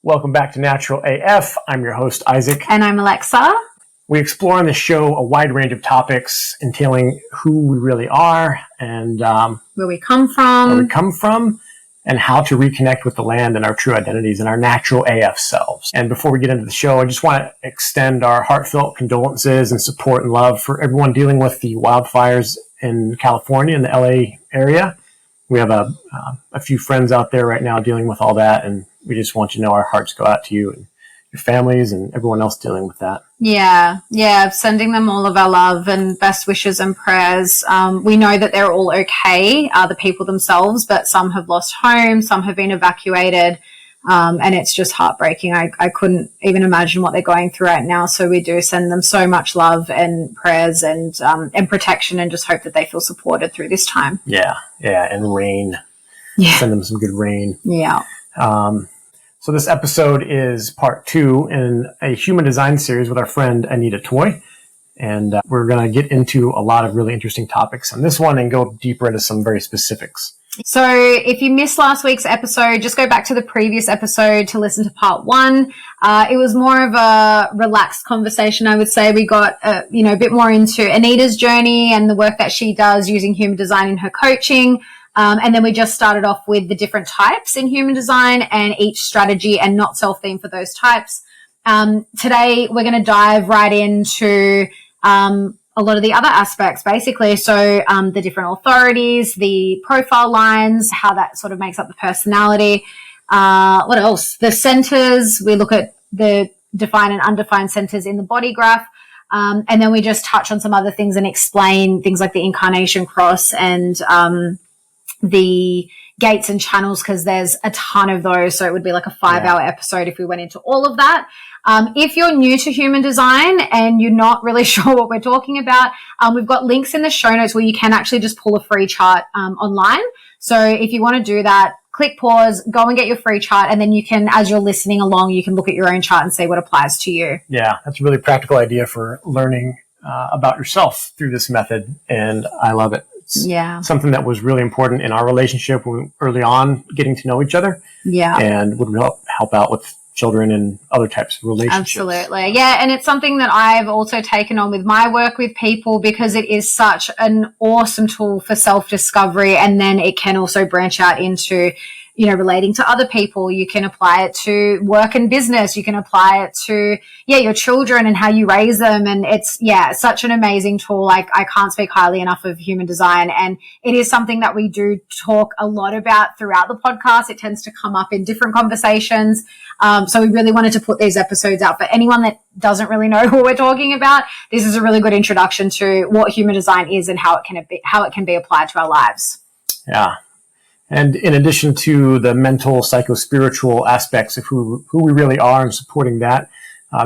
Welcome back to Natural AF. I'm your host, Isaac. And I'm Alexa. We explore on the show a wide range of topics entailing who we really are and where we come from, and how to reconnect with the land and our true identities and our natural AF selves. And before we get into the show, I just want to extend our heartfelt condolences and support and love for everyone dealing with the wildfires in California and the LA area. We have a few friends out there right now dealing with all that, and we just want you to know our hearts go out to you and your families and everyone else dealing with that. Yeah. Sending them all of our love and best wishes and prayers. We know that they're all okay, the people themselves, but some have lost homes, some have been evacuated, and it's just heartbreaking. I couldn't even imagine what they're going through right now. So we do send them so much love and prayers and protection, and just hope that they feel supported through this time. Yeah, and rain. Yeah. Send them some good rain. Yeah. So this episode is part 2 in a human design series with our friend Anita Toi. And we're going to get into a lot of really interesting topics on this one and go deeper into some very specifics. So if you missed last week's episode, just go back to the previous episode to listen to part 1. It was more of a relaxed conversation, I would say. We got a bit more into Anita's journey and the work that she does using human design in her coaching. And then we just started off with the different types in human design and each strategy and not self-theme for those types. Today, we're going to dive right into a lot of the other aspects, basically. So the different authorities, the profile lines, how that sort of makes up the personality. What else? The centers. We look at the defined and undefined centers in the body graph. And then we just touch on some other things and explain things like the Incarnation Cross and the gates and channels, because there's a ton of those. So it would be like a 5-hour episode if we went into all of that. If you're new to human design and you're not really sure what we're talking about, we've got links in the show notes where you can actually just pull a free chart online. So if you want to do that, click pause, go and get your free chart, and then you can, as you're listening along, you can look at your own chart and see what applies to you. Yeah, that's a really practical idea for learning about yourself through this method, and I love it. It's something that was really important in our relationship early on, getting to know each other. Yeah. And would help out with children and other types of relationships. Absolutely. Yeah. And it's something that I've also taken on with my work with people, because it is such an awesome tool for self-discovery. And then it can also branch out into, relating to other people. You can apply it to work and business. You can apply it to, your children and how you raise them. And it's, such an amazing tool. I can't speak highly enough of human design. And it is something that we do talk a lot about throughout the podcast. It tends to come up in different conversations. So we really wanted to put these episodes out for anyone that doesn't really know who we're talking about. This is a really good introduction to what human design is and how it can be applied to our lives. Yeah. And in addition to the mental, psycho-spiritual aspects of who we really are and supporting that,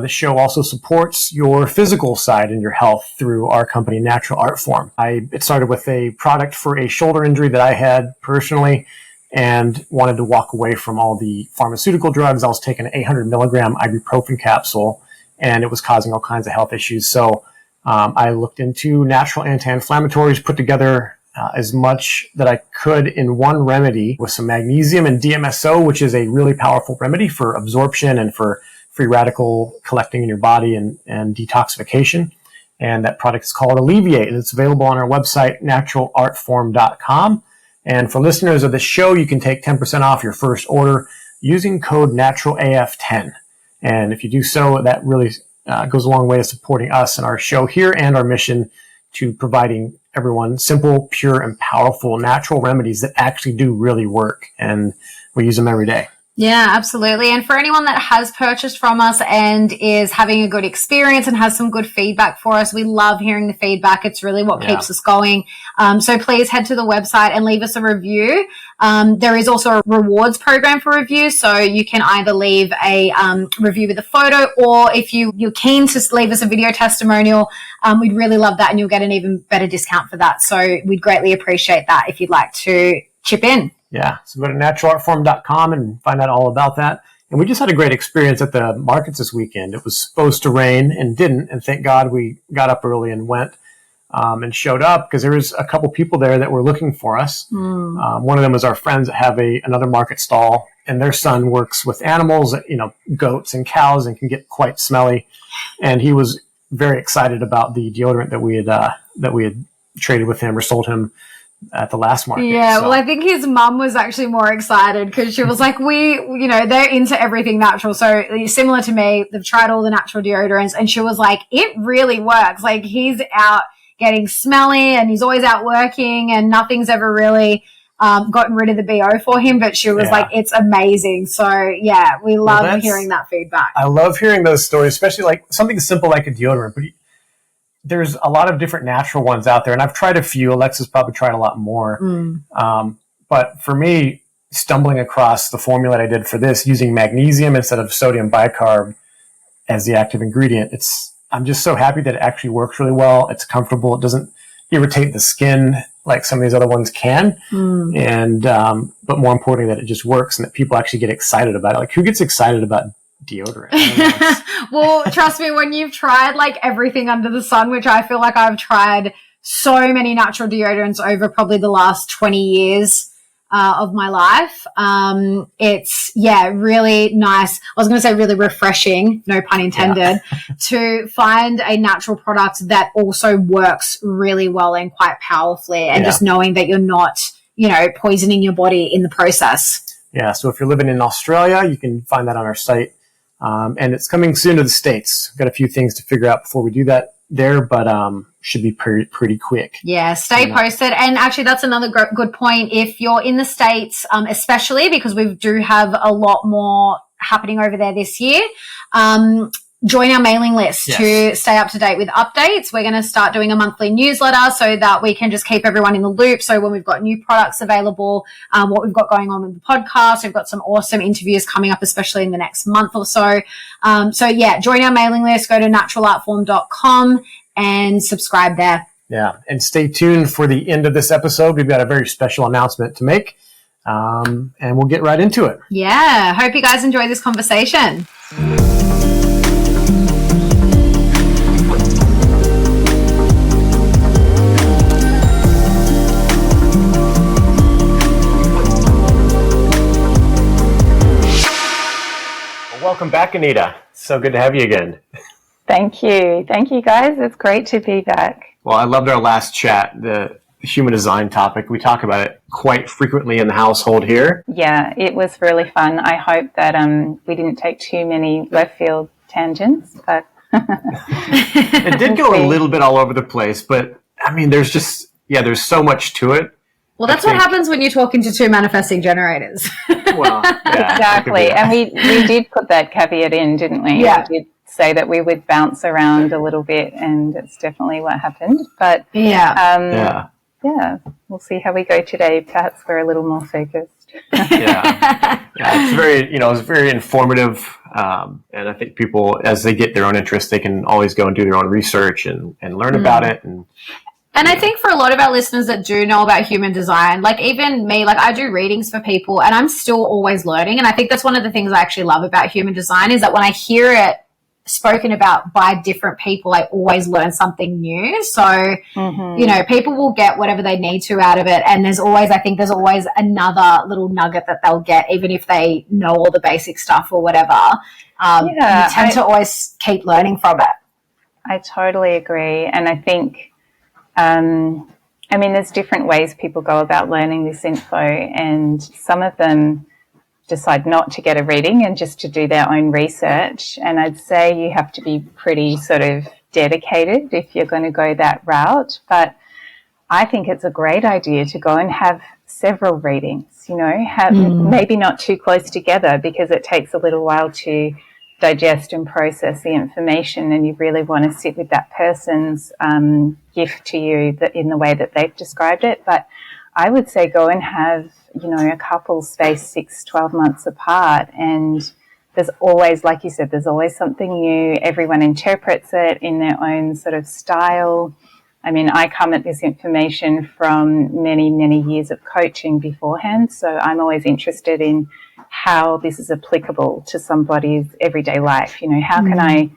the show also supports your physical side and your health through our company, Natural Art Form. It started with a product for a shoulder injury that I had personally and wanted to walk away from all the pharmaceutical drugs. I was taking an 800 milligram ibuprofen capsule, and it was causing all kinds of health issues. So I looked into natural anti-inflammatories, put together as much that I could in one remedy with some magnesium and DMSO, which is a really powerful remedy for absorption and for free radical collecting in your body and detoxification. And that product is called Alleviate, and it's available on our website, naturalartform.com. And for listeners of the show, you can take 10% off your first order using code NaturalAF10. And if you do so, that really goes a long way to supporting us and our show here and our mission to providing everyone simple, pure, and powerful natural remedies that actually do really work. And we use them every day. Yeah, absolutely. And for anyone that has purchased from us and is having a good experience and has some good feedback for us, we love hearing the feedback. It's really what keeps us going. So please head to the website and leave us a review. There is also a rewards program for reviews. So you can either leave a review with a photo, or if you're keen to leave us a video testimonial, we'd really love that, and you'll get an even better discount for that. So we'd greatly appreciate that if you'd like to chip in. Yeah, so go to naturalartform.com and find out all about that. And we just had a great experience at the markets this weekend. It was supposed to rain and didn't, and thank God we got up early and went and showed up, because there was a couple people there that were looking for us. One of them was our friends that have another market stall and their son works with animals, goats and cows, and can get quite smelly. And he was very excited about the deodorant that we had traded with him or sold him at the last market. Yeah, so. Well, I think his mum was actually more excited because she was like, they're into everything natural. So similar to me, they've tried all the natural deodorants, and she was like, it really works. Like, he's out getting smelly and he's always out working and nothing's ever really gotten rid of the BO for him. But she was like, it's amazing. So, yeah, we love hearing that feedback. I love hearing those stories, especially like something simple like a deodorant. But there's a lot of different natural ones out there, and I've tried a few. Alexa's probably tried a lot more. But for me, stumbling across the formula I did for this, using magnesium instead of sodium bicarb as the active ingredient, I'm just so happy that it actually works really well. It's comfortable. It doesn't irritate the skin like some of these other ones can. And but more importantly, that it just works and that people actually get excited about it. Like, who gets excited about deodorant? Well, trust me, when you've tried like everything under the sun, which I feel like I've tried so many natural deodorants over probably the last 20 years of my life. It's really nice. I was going to say really refreshing, no pun intended, to find a natural product that also works really well and quite powerfully, and just knowing that you're not, poisoning your body in the process. Yeah. So if you're living in Australia, you can find that on our site. And it's coming soon to the States. We've got a few things to figure out before we do that there, but should be pretty quick. Yeah, stay posted. And actually, that's another good point. If you're in the States, especially because we do have a lot more happening over there this year, join our mailing list to stay up to date with updates. We're going to start doing a monthly newsletter so that we can just keep everyone in the loop. So when we've got new products available, what we've got going on with the podcast, we've got some awesome interviews coming up, especially in the next month or so. Join our mailing list, go to naturalartform.com and subscribe there. Yeah. And stay tuned for the end of this episode. We've got a very special announcement to make. And we'll get right into it. Yeah. Hope you guys enjoy this conversation. Welcome back, Anita. So good to have you again. Thank you. Thank you, guys. It's great to be back. Well, I loved our last chat, the human design topic. We talk about it quite frequently in the household here. Yeah, it was really fun. I hope that we didn't take too many left field tangents, but it did go a little bit all over the place, but I mean, there's so much to it. Well, that's what happens when you're talking to two manifesting generators. Well, yeah, exactly. And we did put that caveat in, didn't we? Yeah. We did say that we would bounce around a little bit, and it's definitely what happened. But yeah, we'll see how we go today. Perhaps we're a little more focused. yeah, it's very informative, and I think people, as they get their own interest, they can always go and do their own research and learn about it. And I think for a lot of our listeners that do know about human design, like even me, like I do readings for people and I'm still always learning. And I think that's one of the things I actually love about human design is that when I hear it spoken about by different people, I always learn something new. So, people will get whatever they need to out of it. And there's always another little nugget that they'll get, even if they know all the basic stuff or whatever. You tend to always keep learning from it. I totally agree. And I think, there's different ways people go about learning this info, and some of them decide not to get a reading and just to do their own research. And I'd say you have to be pretty sort of dedicated if you're going to go that route. But I think it's a great idea to go and have several readings, maybe not too close together, because it takes a little while to digest and process the information, and you really want to sit with that person's gift to you in the way that they've described it. But I would say go and have, a couple spaced 6-12 months apart, and there's always, like you said, there's always something new. Everyone interprets it in their own sort of style. I mean, I come at this information from many, many years of coaching beforehand, so I'm always interested in how this is applicable to somebody's everyday life. How can I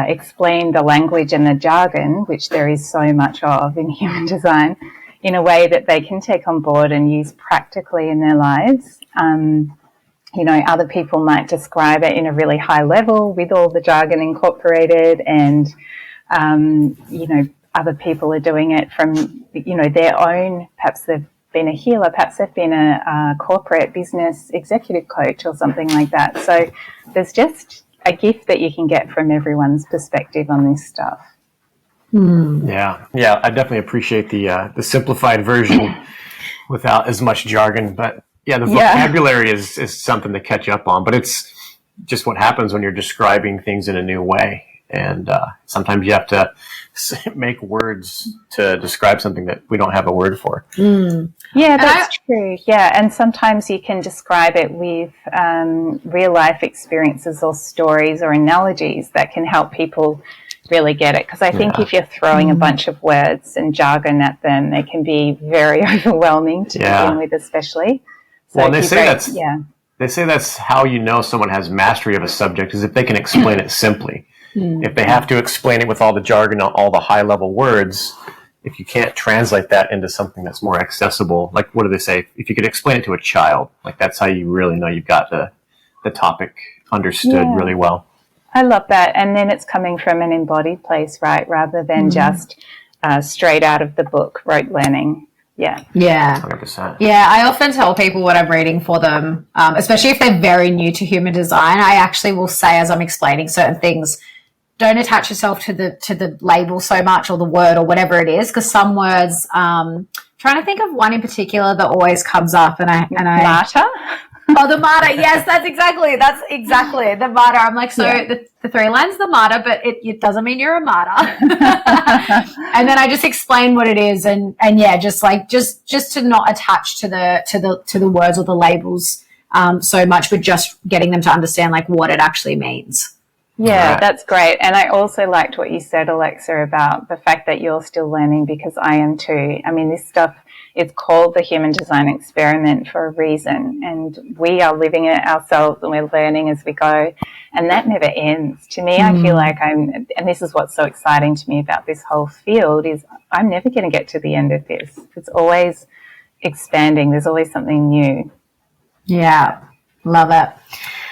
explain the language and the jargon, which there is so much of in human design, in a way that they can take on board and use practically in their lives. other people might describe it in a really high level with all the jargon incorporated, and, other people are doing it from, their own, perhaps they've been a healer, perhaps they've been a corporate business executive coach or something like that. So there's just a gift that you can get from everyone's perspective on this stuff. Yeah, I definitely appreciate the simplified version without as much jargon. But yeah, the vocabulary is something to catch up on. But it's just what happens when you're describing things in a new way. And sometimes you have to make words to describe something that we don't have a word for. Yeah, that's true. Yeah, and sometimes you can describe it with real life experiences or stories or analogies that can help people really get it. Because I think if you're throwing a bunch of words and jargon at them, it can be very overwhelming to begin with, especially. So well, they say that's how you know someone has mastery of a subject, is if they can explain it simply. If they have to explain it with all the jargon, all the high-level words, if you can't translate that into something that's more accessible, like what do they say? If you could explain it to a child, like that's how you really know you've got the topic understood really well. I love that. And then it's coming from an embodied place, right? Rather than just straight out of the book, rote learning. Yeah. 100%. Yeah, I often tell people what I'm reading for them, especially if they're very new to human design. I actually will say, as I'm explaining certain things, don't attach yourself to the label so much, or the word, or whatever it is, because some words, trying to think of one in particular that always comes up, and I Martyr? Oh, the martyr. Yes, that's exactly the martyr. I'm like, so the three lines, the martyr, but it doesn't mean you're a martyr. And then I just explain what it is, and just to not attach to the words or the labels so much, but just getting them to understand like what it actually means. Yeah, that's great. And I also liked what you said, Alexa, about the fact that you're still learning, because I am too. I mean, this stuff, it's called the Human Design Experiment for a reason, and we are living it ourselves, and we're learning as we go, and that never ends. To me, I feel like and this is what's so exciting to me about this whole field, is I'm never going to get to the end of this. It's always expanding. There's always something new. Yeah, love it.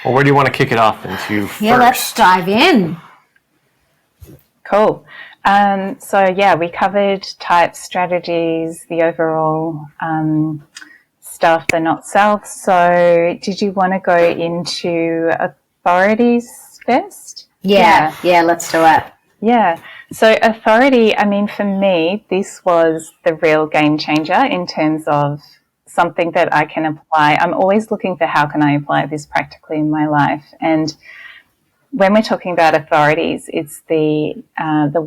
Well, where do you want to kick it off into first? Yeah, let's dive in. Cool. We covered types, strategies, the overall stuff, the not self. So did you want to go into authorities first? Yeah, let's do it. Yeah. So authority, I mean, for me, this was the real game changer in terms of something that I can apply. I'm always looking for how can I apply this practically in my life. And when we're talking about authorities, it's the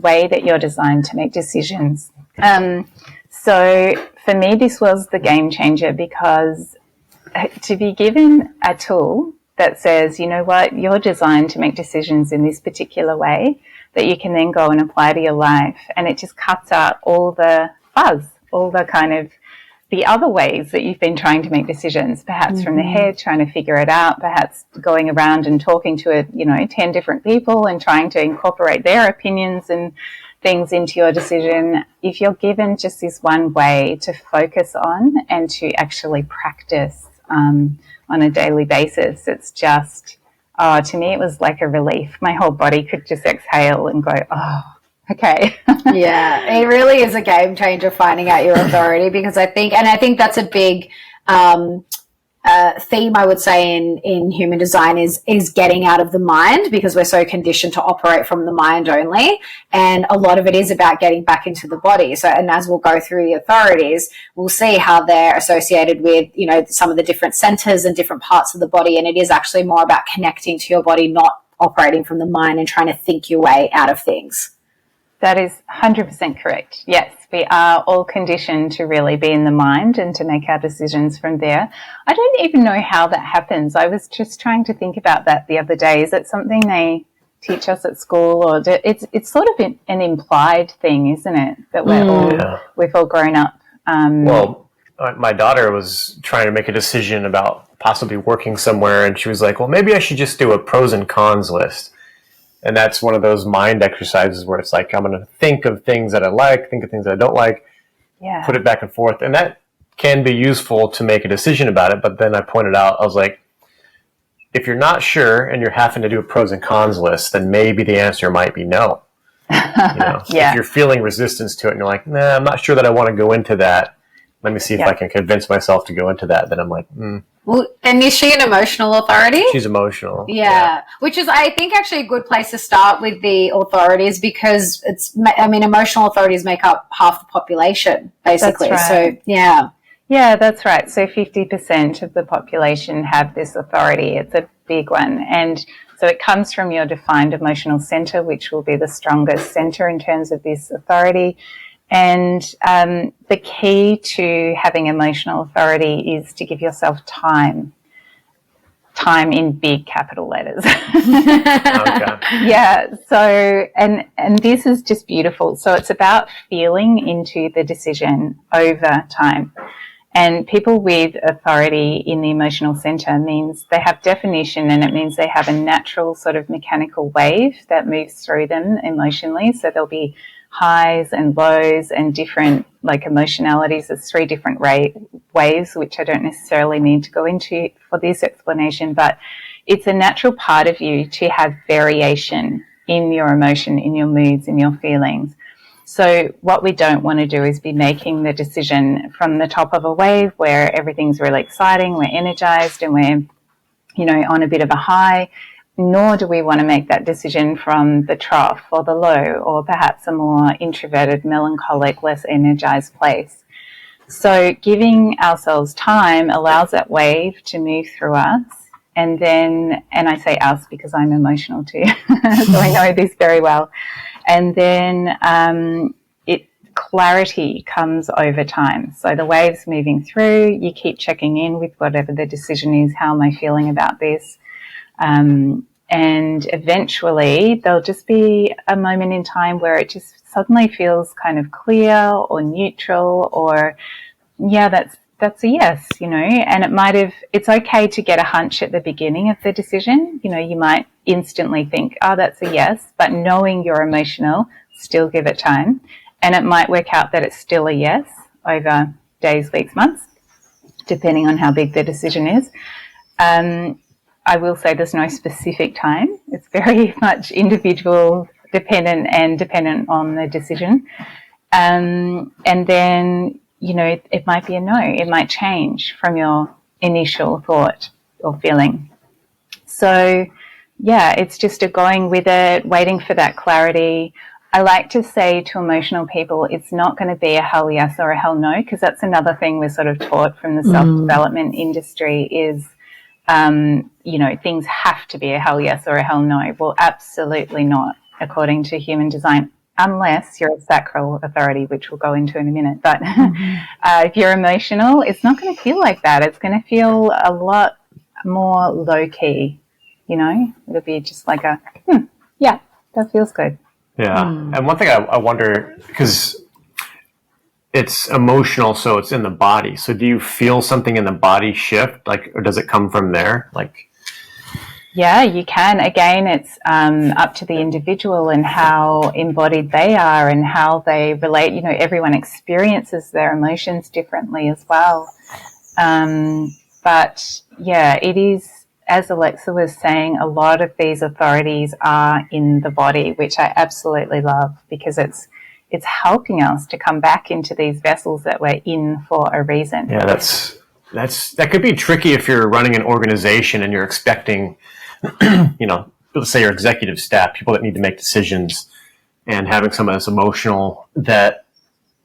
way that you're designed to make decisions. So for me, this was the game changer, because to be given a tool that says, you know what, you're designed to make decisions in this particular way, that you can then go and apply to your life, and it just cuts out all the fuzz, all the kind of the other ways that you've been trying to make decisions, perhaps from the head, trying to figure it out, perhaps going around and talking to 10 different people and trying to incorporate their opinions and things into your decision. If you're given just this one way to focus on and to actually practice on a daily basis, it's just, to me, it was like a relief. My whole body could just exhale and go, okay. Yeah, it really is a game changer, finding out your authority, because I think that's a big theme, I would say, in human design is getting out of the mind, because we're so conditioned to operate from the mind only, and a lot of it is about getting back into the body. So, and as we'll go through the authorities, we'll see how they're associated with some of the different centers and different parts of the body, and it is actually more about connecting to your body, not operating from the mind and trying to think your way out of things. That is 100% correct. Yes, we are all conditioned to really be in the mind and to make our decisions from there. I don't even know how that happens. I was just trying to think about that the other day. Is it something they teach us at school, or it's sort of an implied thing, isn't it? That we've all grown up. My daughter was trying to make a decision about possibly working somewhere, and she was like, well, maybe I should just do a pros and cons list. And that's one of those mind exercises where it's like, I'm going to think of things that I like, think of things that I don't like, put it back and forth. And that can be useful to make a decision about it. But then I pointed out, I was like, if you're not sure and you're having to do a pros and cons list, then maybe the answer might be no. If you're feeling resistance to it and you're like, nah, I'm not sure that I want to go into that. Let me see if I can convince myself to go into that. Then I'm like, Well, and is she an emotional authority? She's emotional. Yeah, which is, I think, actually a good place to start with the authorities, because emotional authorities make up half the population, basically. That's right. So, yeah. Yeah, that's right. So 50% of the population have this authority. It's a big one. And so it comes from your defined emotional center, which will be the strongest center in terms of this authority. And the key to having emotional authority is to give yourself time in big capital letters. Okay. Yeah. So, and this is just beautiful. So it's about feeling into the decision over time. And people with authority in the emotional center means they have definition, and it means they have a natural sort of mechanical wave that moves through them emotionally. So there'll be highs and lows and different emotionalities. There's 3 different waves, which I don't necessarily need to go into for this explanation, but it's a natural part of you to have variation in your emotion, in your moods, in your feelings. So what we don't want to do is be making the decision from the top of a wave where everything's really exciting, we're energized, and we're, on a bit of a high, nor do we want to make that decision from the trough or the low, or perhaps a more introverted, melancholic, less energized place. So giving ourselves time allows that wave to move through us. And I say us because I'm emotional too, so I know this very well. And then clarity comes over time. So the wave's moving through, you keep checking in with whatever the decision is, how am I feeling about this? And eventually there'll just be a moment in time where it just suddenly feels kind of clear or neutral, or, yeah, that's a yes, and it's okay to get a hunch at the beginning of the decision. You might instantly think, oh, that's a yes, but knowing you're emotional, still give it time. And it might work out that it's still a yes over days, weeks, months, depending on how big the decision is. I will say there's no specific time. It's very much individual dependent and dependent on the decision. And then, it might be a no. It might change from your initial thought or feeling. So, yeah, it's just a going with it, waiting for that clarity. I like to say to emotional people, it's not going to be a hell yes or a hell no, because that's another thing we're sort of taught from the self-development industry is, things have to be a hell yes or a hell no. Well, absolutely not, according to human design, unless you're a sacral authority, which we'll go into in a minute. But if you're emotional, it's not going to feel like that. It's going to feel a lot more low-key, It'll be just like yeah, that feels good. Yeah. And one thing I wonder, because it's emotional, so it's in the body. So do you feel something in the body shift, or does it come from there? Yeah, you can. Again, it's up to the individual and how embodied they are and how they relate. Everyone experiences their emotions differently as well. But yeah, it is, as Alexa was saying, a lot of these authorities are in the body, which I absolutely love, because it's helping us to come back into these vessels that we're in for a reason. Yeah, that could be tricky if you're running an organization and you're expecting, let's say your executive staff, people that need to make decisions, and having someone that's emotional, that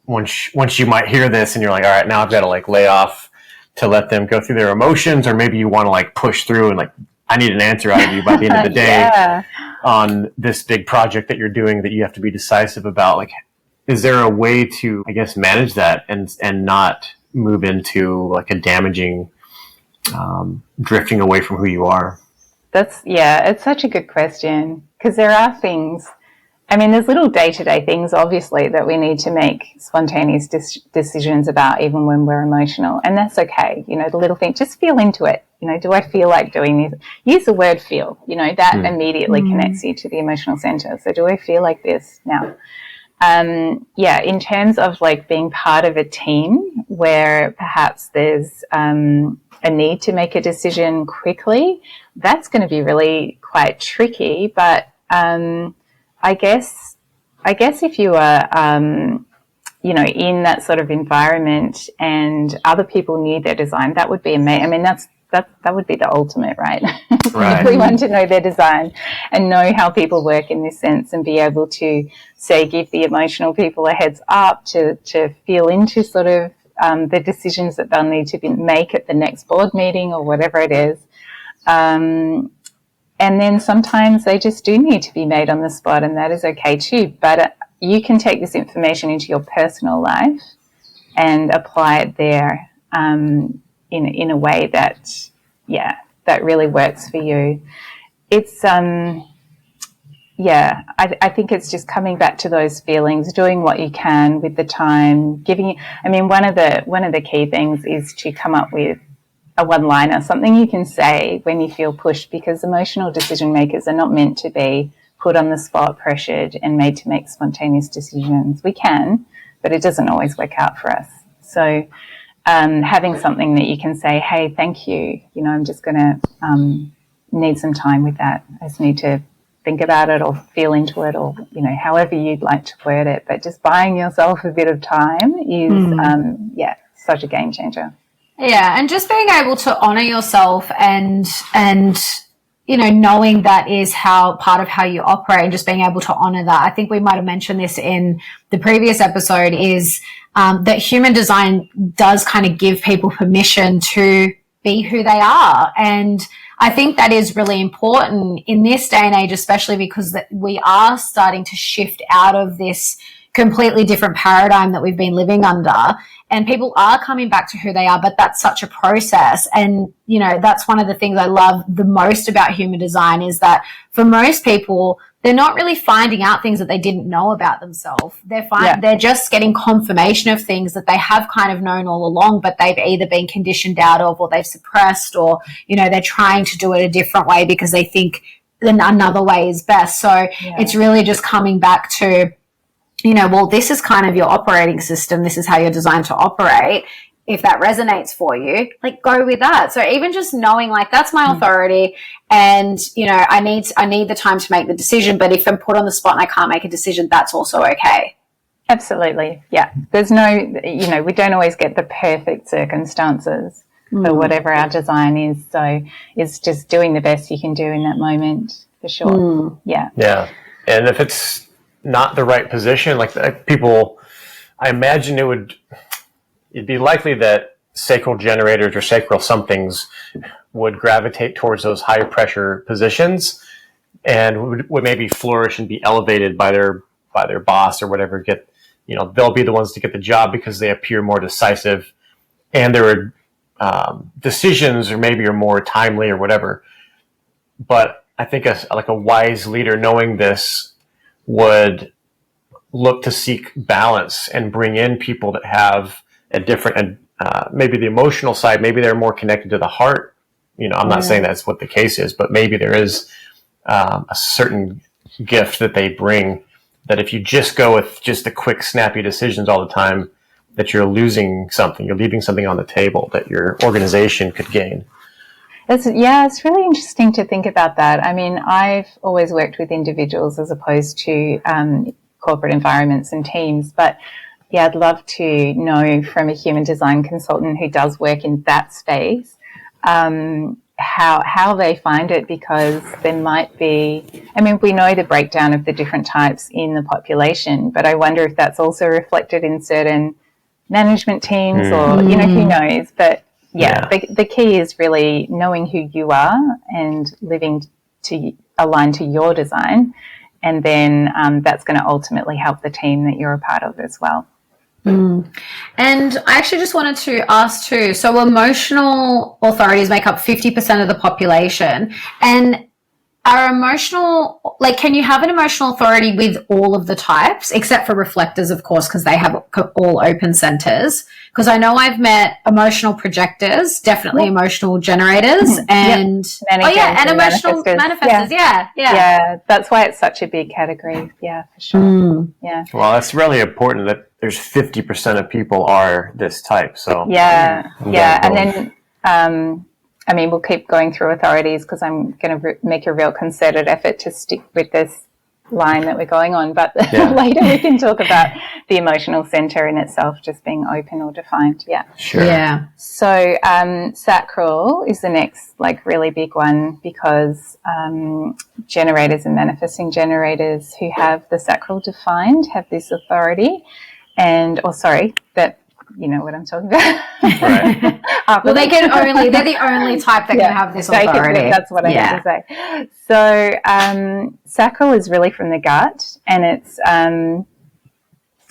once you might hear this and you're like, all right, now I've got to lay off to let them go through their emotions, or maybe you want to push through and I need an answer out of you by the end of the day on this big project that you're doing that you have to be decisive about. Is there a way to, I guess, manage that and not move into a damaging, drifting away from who you are? It's such a good question, because there are things, there's little day-to-day things, obviously, that we need to make spontaneous decisions about, even when we're emotional. And that's okay. The little thing, just feel into it. Do I feel like doing this? Use the word feel. That immediately connects you to the emotional center. So do I feel like this now? In terms of being part of a team where perhaps there's a need to make a decision quickly, that's going to be really quite tricky. But I guess if you are in that sort of environment and other people knew their design, that would be amazing. I mean, that would be the ultimate, right? Right. Everyone to know their design and know how people work in this sense, and be able to, say, give the emotional people a heads up to feel into sort of the decisions that they'll need to make at the next board meeting or whatever it is. And then sometimes they just do need to be made on the spot, and that is okay too. But you can take this information into your personal life and apply it there in a way that really works for you. It's I think it's just coming back to those feelings, doing what you can with the time, one of the key things is to come up with a one-liner, something you can say when you feel pushed, because emotional decision makers are not meant to be put on the spot, pressured, and made to make spontaneous decisions. We can, but it doesn't always work out for us. So having something that you can say, hey, thank you, I'm just going to need some time with that. I just need to think about it or feel into it, or, however you'd like to word it. But just buying yourself a bit of time is, such a game changer. Yeah, and just being able to honor yourself and knowing that is part of how you operate, and just being able to honor that. I think we might have mentioned this in the previous episode, is that human design does kind of give people permission to be who they are. And I think that is really important in this day and age, especially because we are starting to shift out of this completely different paradigm that we've been living under, and people are coming back to who they are, but that's such a process. And, that's one of the things I love the most about human design, is that for most people, they're not really finding out things that they didn't know about themselves. They're just getting confirmation of things that they have kind of known all along, but they've either been conditioned out of, or they've suppressed, or, they're trying to do it a different way because they think another way is best. So it's really just coming back to, this is kind of your operating system. This is how you're designed to operate. If that resonates for you, go with that. So even just knowing, that's my authority, and, I need the time to make the decision, but if I'm put on the spot and I can't make a decision, that's also okay. Absolutely. Yeah. There's no, we don't always get the perfect circumstances for whatever our design is. So it's just doing the best you can do in that moment, for sure. Yeah. Yeah. And if it's not the right position, people, I imagine it'd be likely that sacral generators or sacral somethings would gravitate towards those higher pressure positions, and would maybe flourish and be elevated by their boss or whatever. They'll be the ones to get the job because they appear more decisive, and their decisions are more timely or whatever. But I think a wise leader, knowing this, would look to seek balance and bring in people that have a different, maybe the emotional side, maybe they're more connected to the heart. I'm not saying that's what the case is, but maybe there is a certain gift that they bring, that if you just go with just the quick, snappy decisions all the time, that you're losing something, you're leaving something on the table that your organization could gain. It's really interesting to think about that. I mean, I've always worked with individuals as opposed to corporate environments and teams, but I'd love to know from a human design consultant who does work in that space, how they find it, because there might be, we know the breakdown of the different types in the population, but I wonder if that's also reflected in certain management teams or, who knows, but the key is really knowing who you are and living to align to your design. And then that's going to ultimately help the team that you're a part of as well. And I actually just wanted to ask too, so emotional authorities make up 50% of the population, and are emotional, can you have an emotional authority with all of the types, except for reflectors, of course, because they have all open centers? Because I know I've met emotional projectors, definitely emotional generators, and and emotional manifestors. Yeah, that's why it's such a big category. Yeah, for sure. Yeah. Well, that's really important that there's 50% of people are this type. So and then I mean, we'll keep going through authorities because I'm going to make a real concerted effort to stick with this line that we're going on. But later we can talk about the emotional center in itself just being open or defined. Yeah. Sure. Yeah. So sacral is the next really big one because generators and manifesting generators who have the sacral defined have this authority that you know what I'm talking about. Right. Well, they're the only type that can have this authority. That's what I meant to say. So sacral is really from the gut, and it's I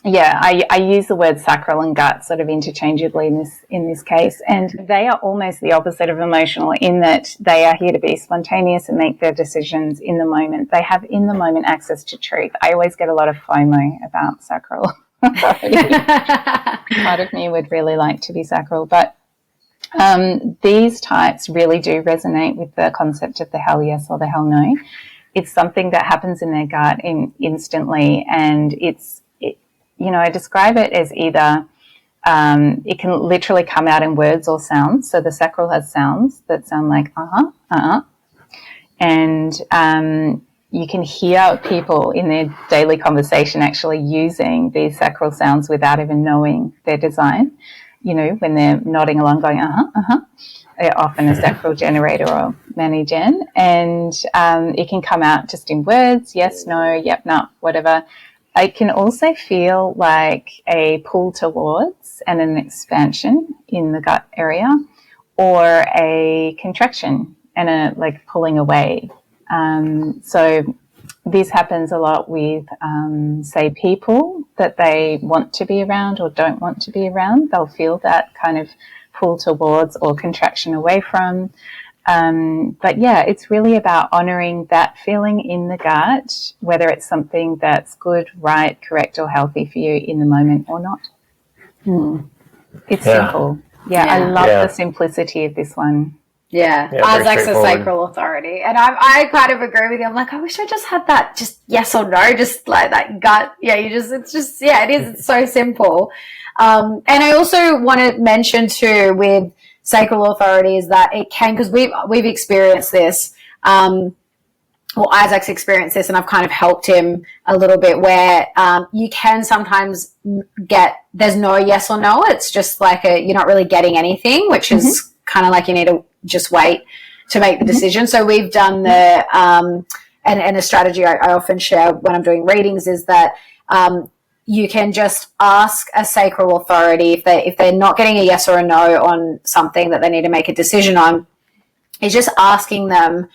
use the word sacral and gut sort of interchangeably in this case, and they are almost the opposite of emotional in that they are here to be spontaneous and make their decisions in the moment. They have in the moment access to truth. I always get a lot of FOMO about sacral. Part of me would really like to be sacral, but these types really do resonate with the concept of the hell yes or the hell no. It's something that happens in their gut instantly, and I describe it as either it can literally come out in words or sounds. So the sacral has sounds that sound like and you can hear people in their daily conversation actually using these sacral sounds without even knowing their design. You know, when they're nodding along going, they're often a sacral generator or mani-gen. And it can come out just in words, yes, no, yep, no, whatever. It can also feel like a pull towards and an expansion in the gut area, or a contraction and a pulling away. So this happens a lot with, say, people that they want to be around or don't want to be around. They'll feel that kind of pull towards or contraction away from. But yeah, it's really about honoring that feeling in the gut, whether it's something that's good, right, correct, or healthy for you in the moment or not. It's simple. I love the simplicity of this one. Yeah, Isaac's a sacral authority, and I kind of agree with you. I'm like, I wish I just had that, just yes or no, just like that gut. Yeah, it is. It's so simple. And I also want to mention too with sacral authority is that it can, because we've experienced this. Isaac's experienced this, and I've kind of helped him a little bit. Where you can sometimes there's no yes or no. It's just like you're not really getting anything, which is kind of like you need to just wait to make the decision. So we've done the and a strategy I often share when I'm doing readings is that you can just ask a sacral authority if they're not getting a yes or a no on something that they need to make a decision on, is just asking them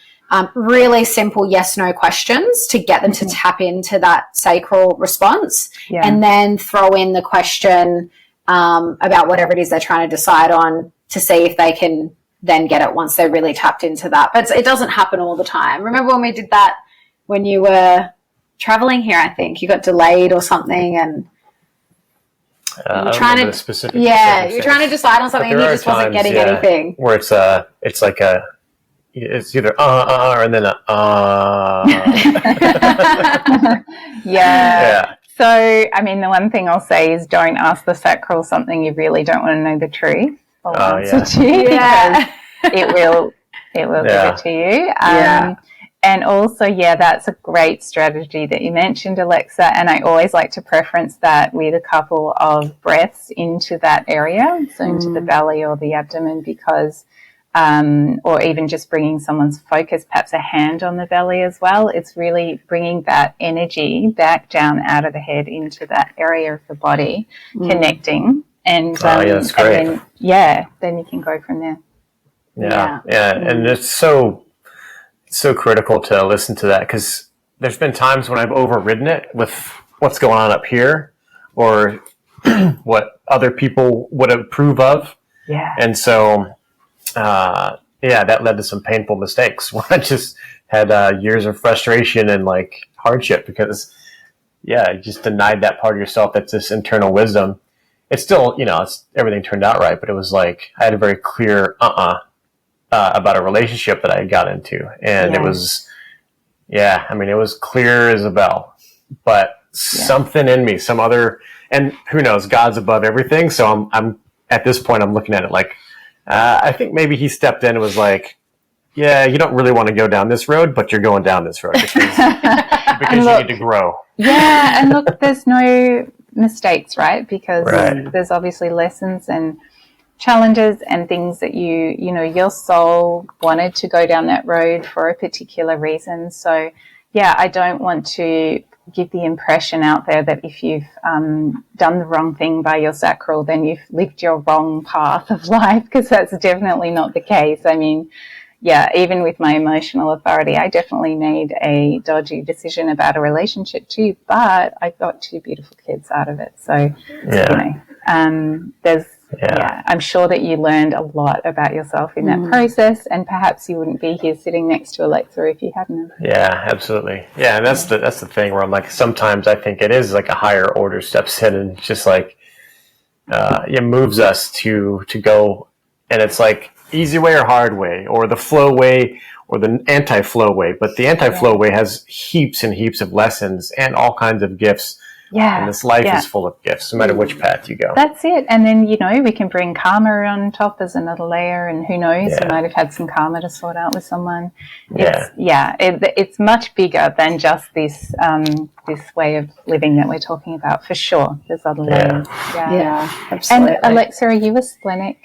really simple yes/no questions to get them to tap into that sacral response, and then throw in the question about whatever it is they're trying to decide on to see if they can then get it once they're really tapped into that. But it doesn't happen all the time. Remember when we did that when you were traveling here? I think you got delayed or something, and you were trying to specific. Yeah, you were trying to decide on something, and he just wasn't getting anything. Where it's like it's either and then yeah. So I mean, the one thing I'll say is don't ask the sacral something you really don't want to know the truth. It will give it to you. And also, that's a great strategy that you mentioned, Alexa. And I always like to preference that with a couple of breaths into that area, so into the belly or the abdomen, because, or even just bringing someone's focus, perhaps a hand on the belly as well. It's really bringing that energy back down out of the head into that area of the body, connecting. And that's great. And then you can go from there. And it's so critical to listen to that, because there's been times when I've overridden it with what's going on up here or what other people would approve of. And so that led to some painful mistakes where I just had years of frustration and hardship because you just denied that part of yourself that's this internal wisdom. It's still, everything turned out right, but it was like I had a very clear about a relationship that I had got into, and it was, it was clear as a bell, but something in me, some other, and who knows, God's above everything. So I'm at this point, I'm looking at it like I think maybe he stepped in and was like, yeah, you don't really want to go down this road, but you're going down this road because you need to grow. Yeah, and look, there's no mistakes, right? Because there's obviously lessons and challenges and things that your soul wanted to go down that road for a particular reason. So, yeah, I don't want to give the impression out there that if you've done the wrong thing by your sacral, then you've lived your wrong path of life, because that's definitely not the case. I mean, yeah, even with my emotional authority, I definitely made a dodgy decision about a relationship too, but I got 2 beautiful kids out of it. So, I'm sure that you learned a lot about yourself in that process, and perhaps you wouldn't be here sitting next to Alexa if you hadn't. Yeah, absolutely. Yeah, and that's the thing where I'm like, sometimes I think it is like a higher order steps in and just like it moves us to go, and it's like easy way or hard way, or the flow way or the anti-flow way. But the anti-flow way has heaps and heaps of lessons and all kinds of gifts. Yeah. And this life is full of gifts, no matter which path you go. That's it. And then, we can bring karma on top as another layer, and who knows, you might have had some karma to sort out with someone. It's much bigger than just this way of living that we're talking about, for sure. There's other layers. Yeah, absolutely. And Alexa, are you a splenic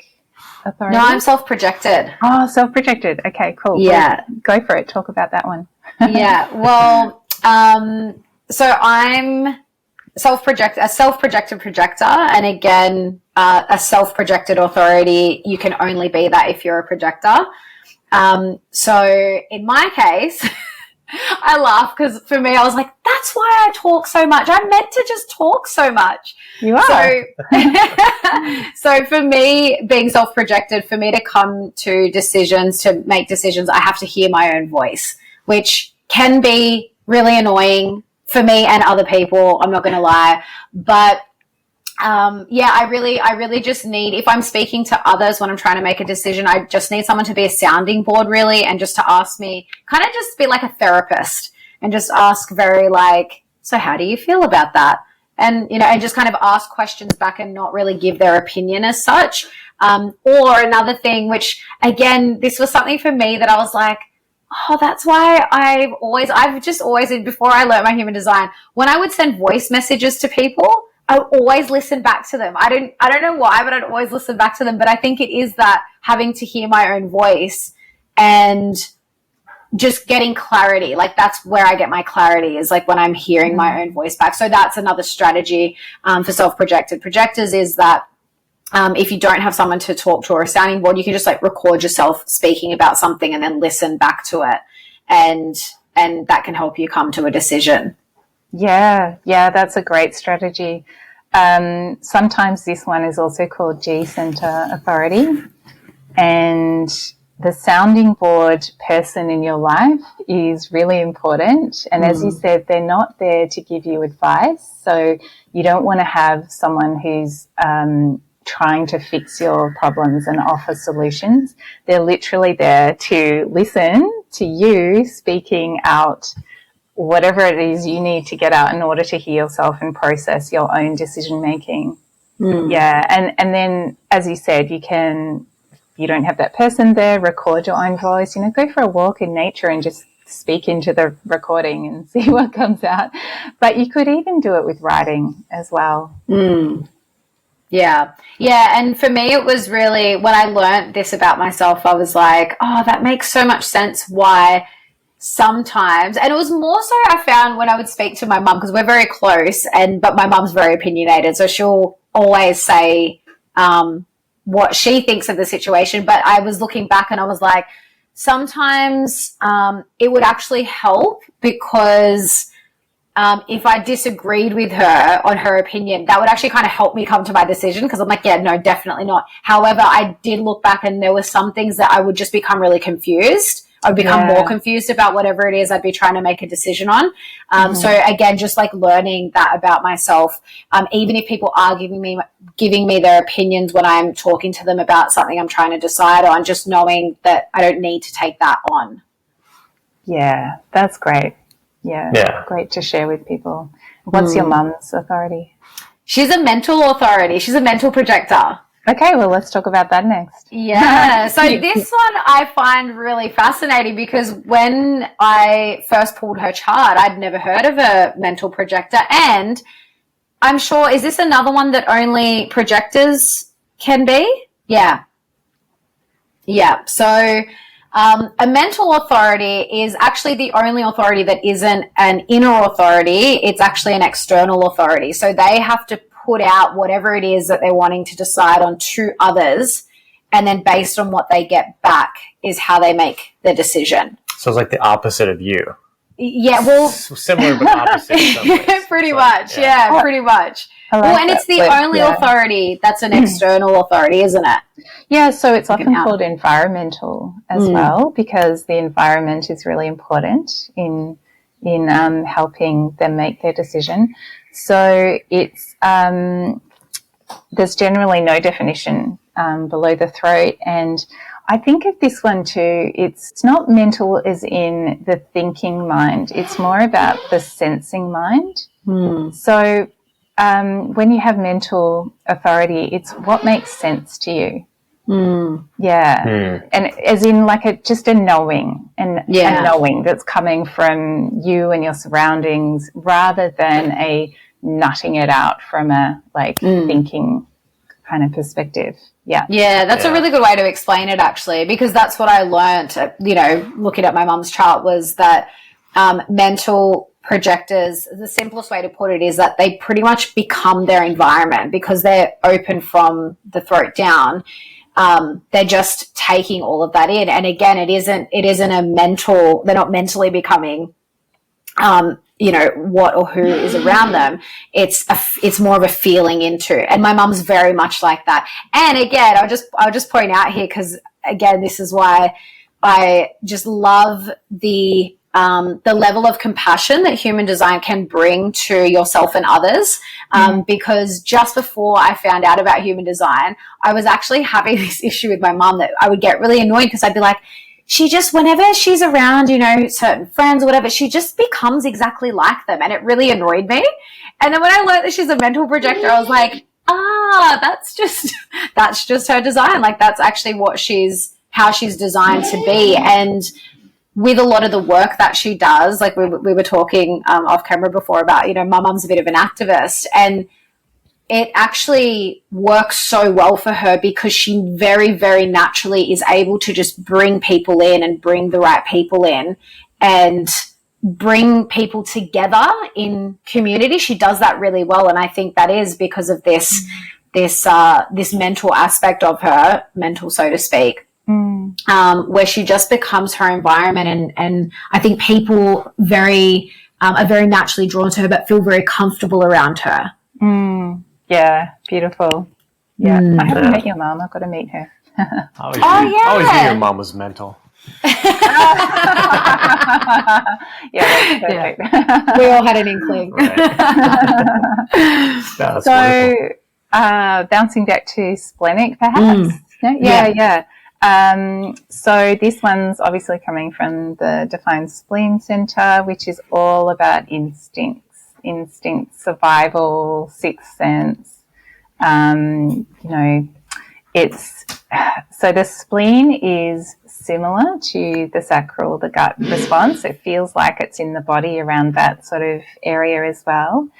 authority? No, I'm self-projected. Oh, self-projected. Okay, cool. Yeah. Go for it. Talk about that one. Yeah. Well, so I'm a self-projected projector, and again, a self-projected authority, you can only be that if you're a projector. So in my case, I laugh because for me, I was like, that's why I talk so much. I'm meant to just talk so much. You are. So for me, being self-projected, for me to come to decisions, to make decisions, I have to hear my own voice, which can be really annoying for me and other people. I'm not going to lie. But I really just need, if I'm speaking to others when I'm trying to make a decision, I just need someone to be a sounding board, really, and just to ask me, kind of just be like a therapist and just ask very like, so how do you feel about that? And, and just kind of ask questions back and not really give their opinion as such. Or another thing, which again, this was something for me that I was like, oh, that's why I've just always, before I learned my human design, when I would send voice messages to people, I would always listen back to them. I don't know why, but I'd always listen back to them. But I think it is that having to hear my own voice and just getting clarity. Like that's where I get my clarity, is like when I'm hearing my own voice back. So that's another strategy for self-projected projectors, is that if you don't have someone to talk to or a sounding board, you can just like record yourself speaking about something and then listen back to it. And that can help you come to a decision. Yeah, that's a great strategy. Sometimes this one is also called G-Center Authority. And the sounding board person in your life is really important. And as you said, they're not there to give you advice. So you don't want to have someone who's trying to fix your problems and offer solutions. They're literally there to listen to you speaking out whatever it is you need to get out in order to heal yourself and process your own decision making. Yeah, and then as you said, you don't have that person there, record your own voice, go for a walk in nature and just speak into the recording and see what comes out. But you could even do it with writing as well. Yeah. And for me, it was really, when I learned this about myself, I was like, oh, that makes so much sense why sometimes, and it was more so I found when I would speak to my mum, because we're very close, but my mum's very opinionated, so she'll always say what she thinks of the situation. But I was looking back and I was like, sometimes it would actually help, because if I disagreed with her on her opinion, that would actually kind of help me come to my decision, because I'm like, yeah, no, definitely not. However, I did look back and there were some things that I would just become really confused. I'd become more confused about whatever it is I'd be trying to make a decision on. So again, just like learning that about myself, even if people are giving me their opinions when I'm talking to them about something I'm trying to decide on, just knowing that I don't need to take that on. Yeah, that's great. Yeah. Great to share with people. What's your mum's authority? She's a mental authority. She's a mental projector. Okay, well, let's talk about that next. Yeah. So this one I find really fascinating because when I first pulled her chart, I'd never heard of a mental projector. And I'm sure, is this another one that only projectors can be? Yeah. Yeah. So a mental authority is actually the only authority that isn't an inner authority. It's actually an external authority. So they have to put out whatever it is that they're wanting to decide on to others. And then based on what they get back is how they make their decision. So it's like the opposite of you. Yeah, well, similar but opposite in some ways. pretty much. Yeah, pretty much. Like well, and it's the only authority that's an external authority, isn't it? Yeah, so it's often called environmental as well, because the environment is really important in helping them make their decision. So it's there's generally no definition below the throat, and I think of this one too, it's not mental as in the thinking mind, it's more about the sensing mind. So when you have mental authority, it's what makes sense to you. Yeah. And as in like just a knowing, a knowing that's coming from you and your surroundings rather than a nutting it out from a thinking kind of perspective. Yeah, that's a really good way to explain it, actually, because that's what I learned, looking at my mum's chart, was that mental projectors, the simplest way to put it is that they pretty much become their environment because they're open from the throat down. They're just taking all of that in. And again, it isn't a mental, they're not mentally becoming what or who is around them. It's more of a feeling into, and my mum's very much like that. And again, I'll just point out here, because again, this is why I just love the level of compassion that human design can bring to yourself and others. Because just before I found out about human design, I was actually having this issue with my mum that I would get really annoyed because I'd be like, she just, whenever she's around, certain friends or whatever, she just becomes exactly like them. And it really annoyed me. And then when I learned that she's a mental projector, I was like, that's just her design. Like, that's actually how she's designed to be. And with a lot of the work that she does, like we were talking off camera before about, my mum's a bit of an activist, and it actually works so well for her because she very, very naturally is able to just bring people in and bring the right people in and bring people together in community. She does that really well. And I think that is because of this mental aspect of her, mental, so to speak, where she just becomes her environment. And I think people are very naturally drawn to her, but feel very comfortable around her. Yeah, beautiful. Yeah, I haven't met your mum. I've got to meet her. I always knew your mom was mental. Yeah, that's perfect. We all had an inkling. Right. So, bouncing back to splenic, perhaps. Yeah. So this one's obviously coming from the defined spleen center, which is all about instinct, survival, sixth sense. It's so the spleen is similar to the sacral, the gut response. It feels like it's in the body around that sort of area as well.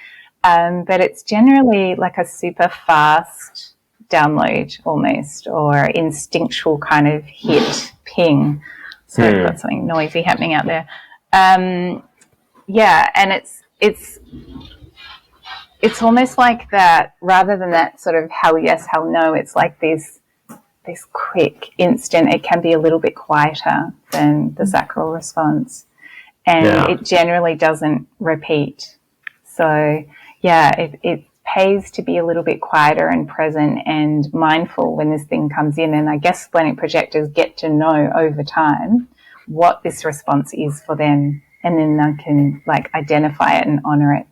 But it's generally like a super fast download almost, or instinctual kind of hit, ping. So I've got something noisy happening out there. And it's almost like that, rather than that sort of hell yes, hell no, it's like this quick instant. It can be a little bit quieter than the sacral response, and it generally doesn't repeat. So it pays to be a little bit quieter and present and mindful when this thing comes in. And I guess splenic projectors get to know over time what this response is for them, and then they can identify it and honor it.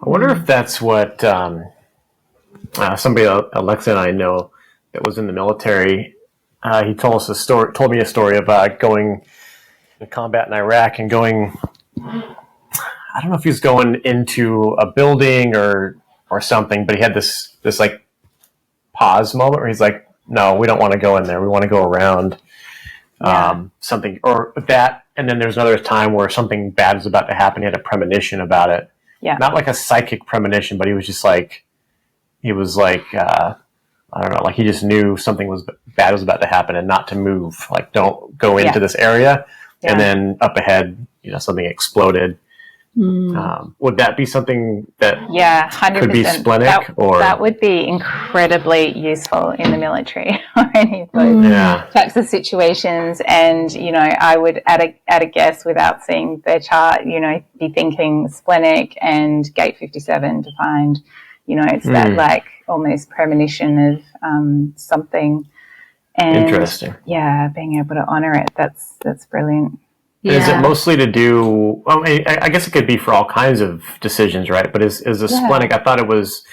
I wonder if that's what somebody, Alexa and I know, that was in the military. He told me a story about going to combat in Iraq and going. I don't know if he was going into a building or something, but he had this pause moment where he's like, no, we don't want to go in there. We want to go around something or that. And then there's another time where something bad is about to happen. He had a premonition about it. Yeah. Not like a psychic premonition, but he was just like, I don't know, like he just knew something was bad was about to happen and not to move. Like, don't go into this area. Yeah. And then up ahead, something exploded. Would that be something that 100%. could be splenic? That would be incredibly useful in the military or any of those types of situations. And, I would, at a guess without seeing their chart, be thinking splenic and gate 57 defined. It's that like almost premonition of something. And interesting. Yeah, being able to honor it. That's brilliant. Yeah. Is it mostly to do? Well, I guess it could be for all kinds of decisions, right? But is a splenic? I thought it was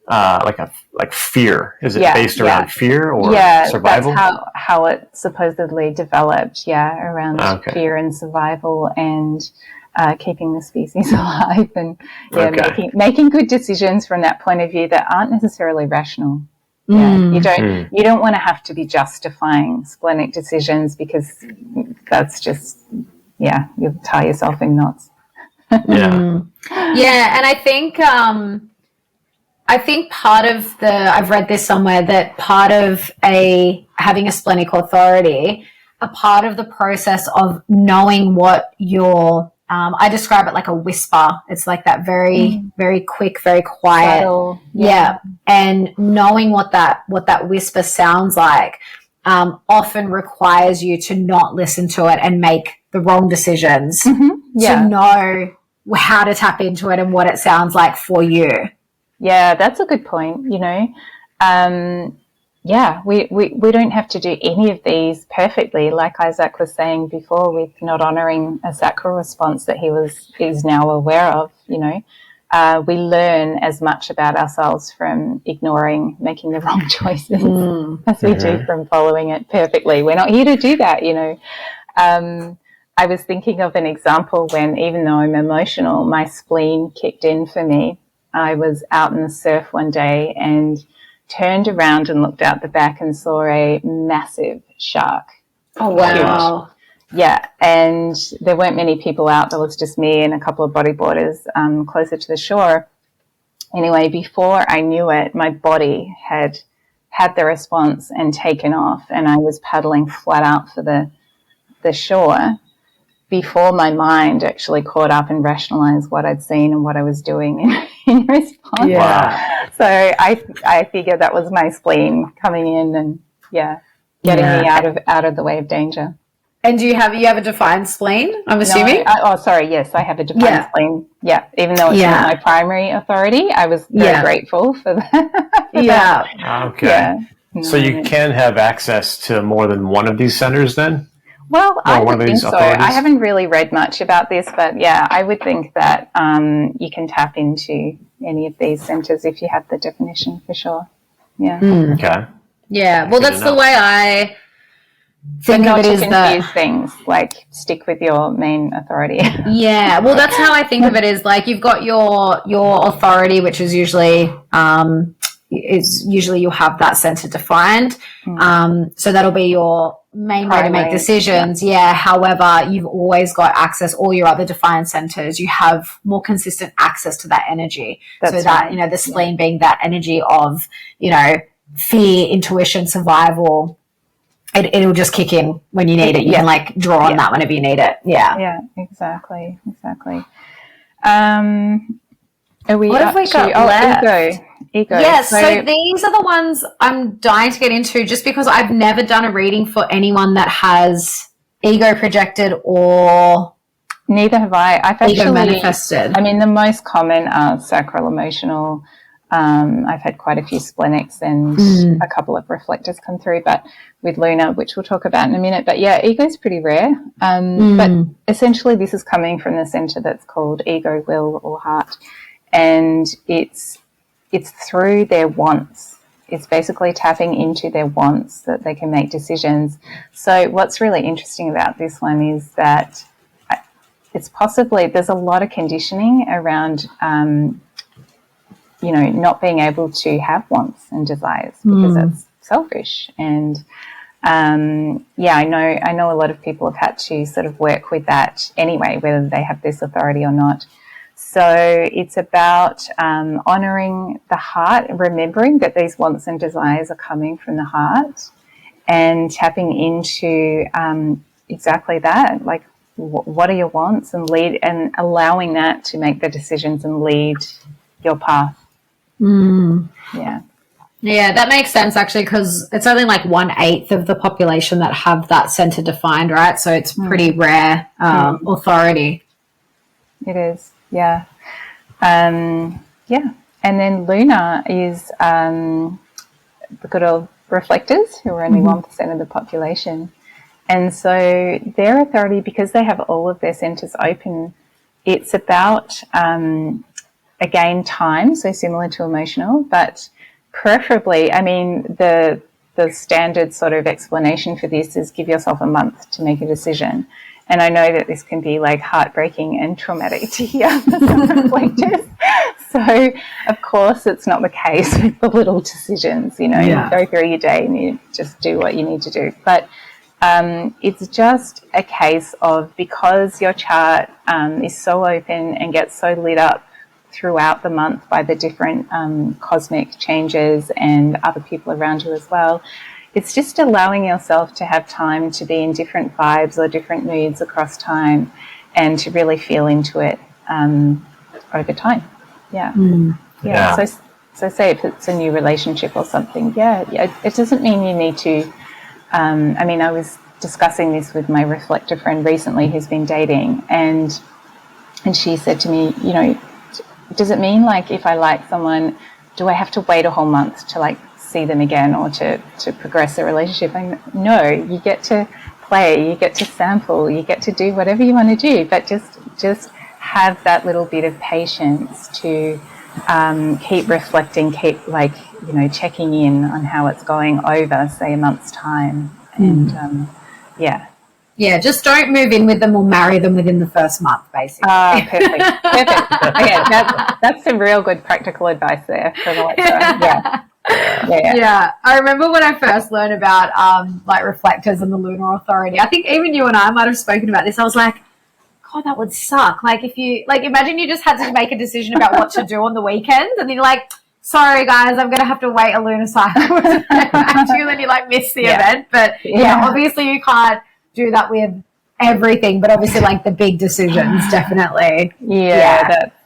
like fear. Is it based around fear or survival? That's how it supposedly developed. Yeah, around fear and survival and keeping the species alive and making good decisions from that point of view that aren't necessarily rational. Yeah, you don't want to have to be justifying splenic decisions because that's just you'll tie yourself in knots. And I think part of I've read this somewhere that part of having a splenic authority, a part of the process of knowing what your I describe it like a whisper. It's like that very, very quick, very quiet. Subtle, and knowing what that whisper sounds like often requires you to not listen to it and make the wrong decisions to know how to tap into it and what it sounds like for you. Yeah, that's a good point. We don't have to do any of these perfectly, like Isaac was saying before, with not honouring a sacral response that he is now aware of. We learn as much about ourselves from making the wrong choices as we do from following it perfectly. We're not here to do that. I was thinking of an example when, even though I'm emotional, my spleen kicked in for me. I was out in the surf one day and turned around and looked out the back and saw a massive shark. Oh, wow. Huge. Yeah, and there weren't many people out. There was just me and a couple of bodyboarders closer to the shore. Anyway, before I knew it, my body had the response and taken off, and I was paddling flat out for the shore before my mind actually caught up and rationalized what I'd seen and what I was doing in response. Yeah. So I figured that was my spleen coming in and getting me out of the way of danger. And you have a defined spleen, I'm assuming? Yes, I have a defined spleen. Yeah, even though it's not my primary authority, I was very grateful for that. Okay. Yeah. So you can have access to more than one of these centers then? Well, I would think so. I haven't really read much about this, but I would think that you can tap into any of these centers if you have the definition for sure. Yeah. Okay. Yeah. Well, that's the way I think of it, is confuse things, like stick with your main authority. Yeah. Well, that's how I think of it, is like you've got your authority, which is usually you'll have that center defined. So that'll be your main way to make decisions. However, you've always got access, all your other defined centers, you have more consistent access to that energy. That's that, the spleen being that energy of, fear, intuition, survival, it'll just kick in when you need it. You can draw on that whenever you need it. Yeah, exactly. What have we got left? Ego. Yes, so these are the ones I'm dying to get into, just because I've never done a reading for anyone that has ego projected or neither have I. I've actually ego manifested. I mean, the most common are sacral emotional. I've had quite a few splenics and a couple of reflectors come through, but with Luna, which we'll talk about in a minute. But ego is pretty rare. But essentially this is coming from the center that's called ego, will, or heart. And it's through their wants. It's basically tapping into their wants that they can make decisions. So what's really interesting about this one is that it's possibly, there's a lot of conditioning around not being able to have wants and desires because that's selfish. And I know a lot of people have had to sort of work with that anyway, whether they have this authority or not. So it's about honouring the heart, remembering that these wants and desires are coming from the heart, and tapping into exactly that, like what are your wants, and allowing that to make the decisions and lead your path. Yeah, that makes sense actually, because it's only like 1/8 of the population that have that center defined, right? So it's pretty rare authority. It is, yeah. And then lunar is the good old reflectors, who are only 1% of the population. And so their authority, because they have all of their centers open, it's about, again, time, so similar to emotional, but preferably, I mean, the standard sort of explanation for this is give yourself a month to make a decision. And I know that this can be like heartbreaking and traumatic to hear for some reflectors. So, of course, it's not the case with the little decisions, you go through your day and you just do what you need to do. But it's just a case of, because your chart is so open and gets so lit up throughout the month by the different cosmic changes and other people around you as well, it's just allowing yourself to have time to be in different vibes or different moods across time, and to really feel into it over time. So say if it's a new relationship or something, it doesn't mean you need to I was discussing this with my reflector friend recently who's been dating, and she said to me, does it mean like if I like someone, do I have to wait a whole month to like see them again or to progress the relationship? No, you get to play, you get to sample, you get to do whatever you want to do, but just have that little bit of patience to keep reflecting, keep checking in on how it's going over, say, a month's time. And just don't move in with them or marry them within the first month, basically. Perfect. Okay, that's some real good practical advice there for the lecturer. Yeah, I remember when I first learned about reflectors and the lunar authority. I think even you and I might have spoken about this. I was like, God, that would suck. Like, if you imagine you just had to make a decision about what to do on the weekends, and then you're like, sorry guys, I'm gonna have to wait a lunar cycle to get back to you, and you miss the event. But obviously you can't do that with everything, but obviously the big decisions, definitely.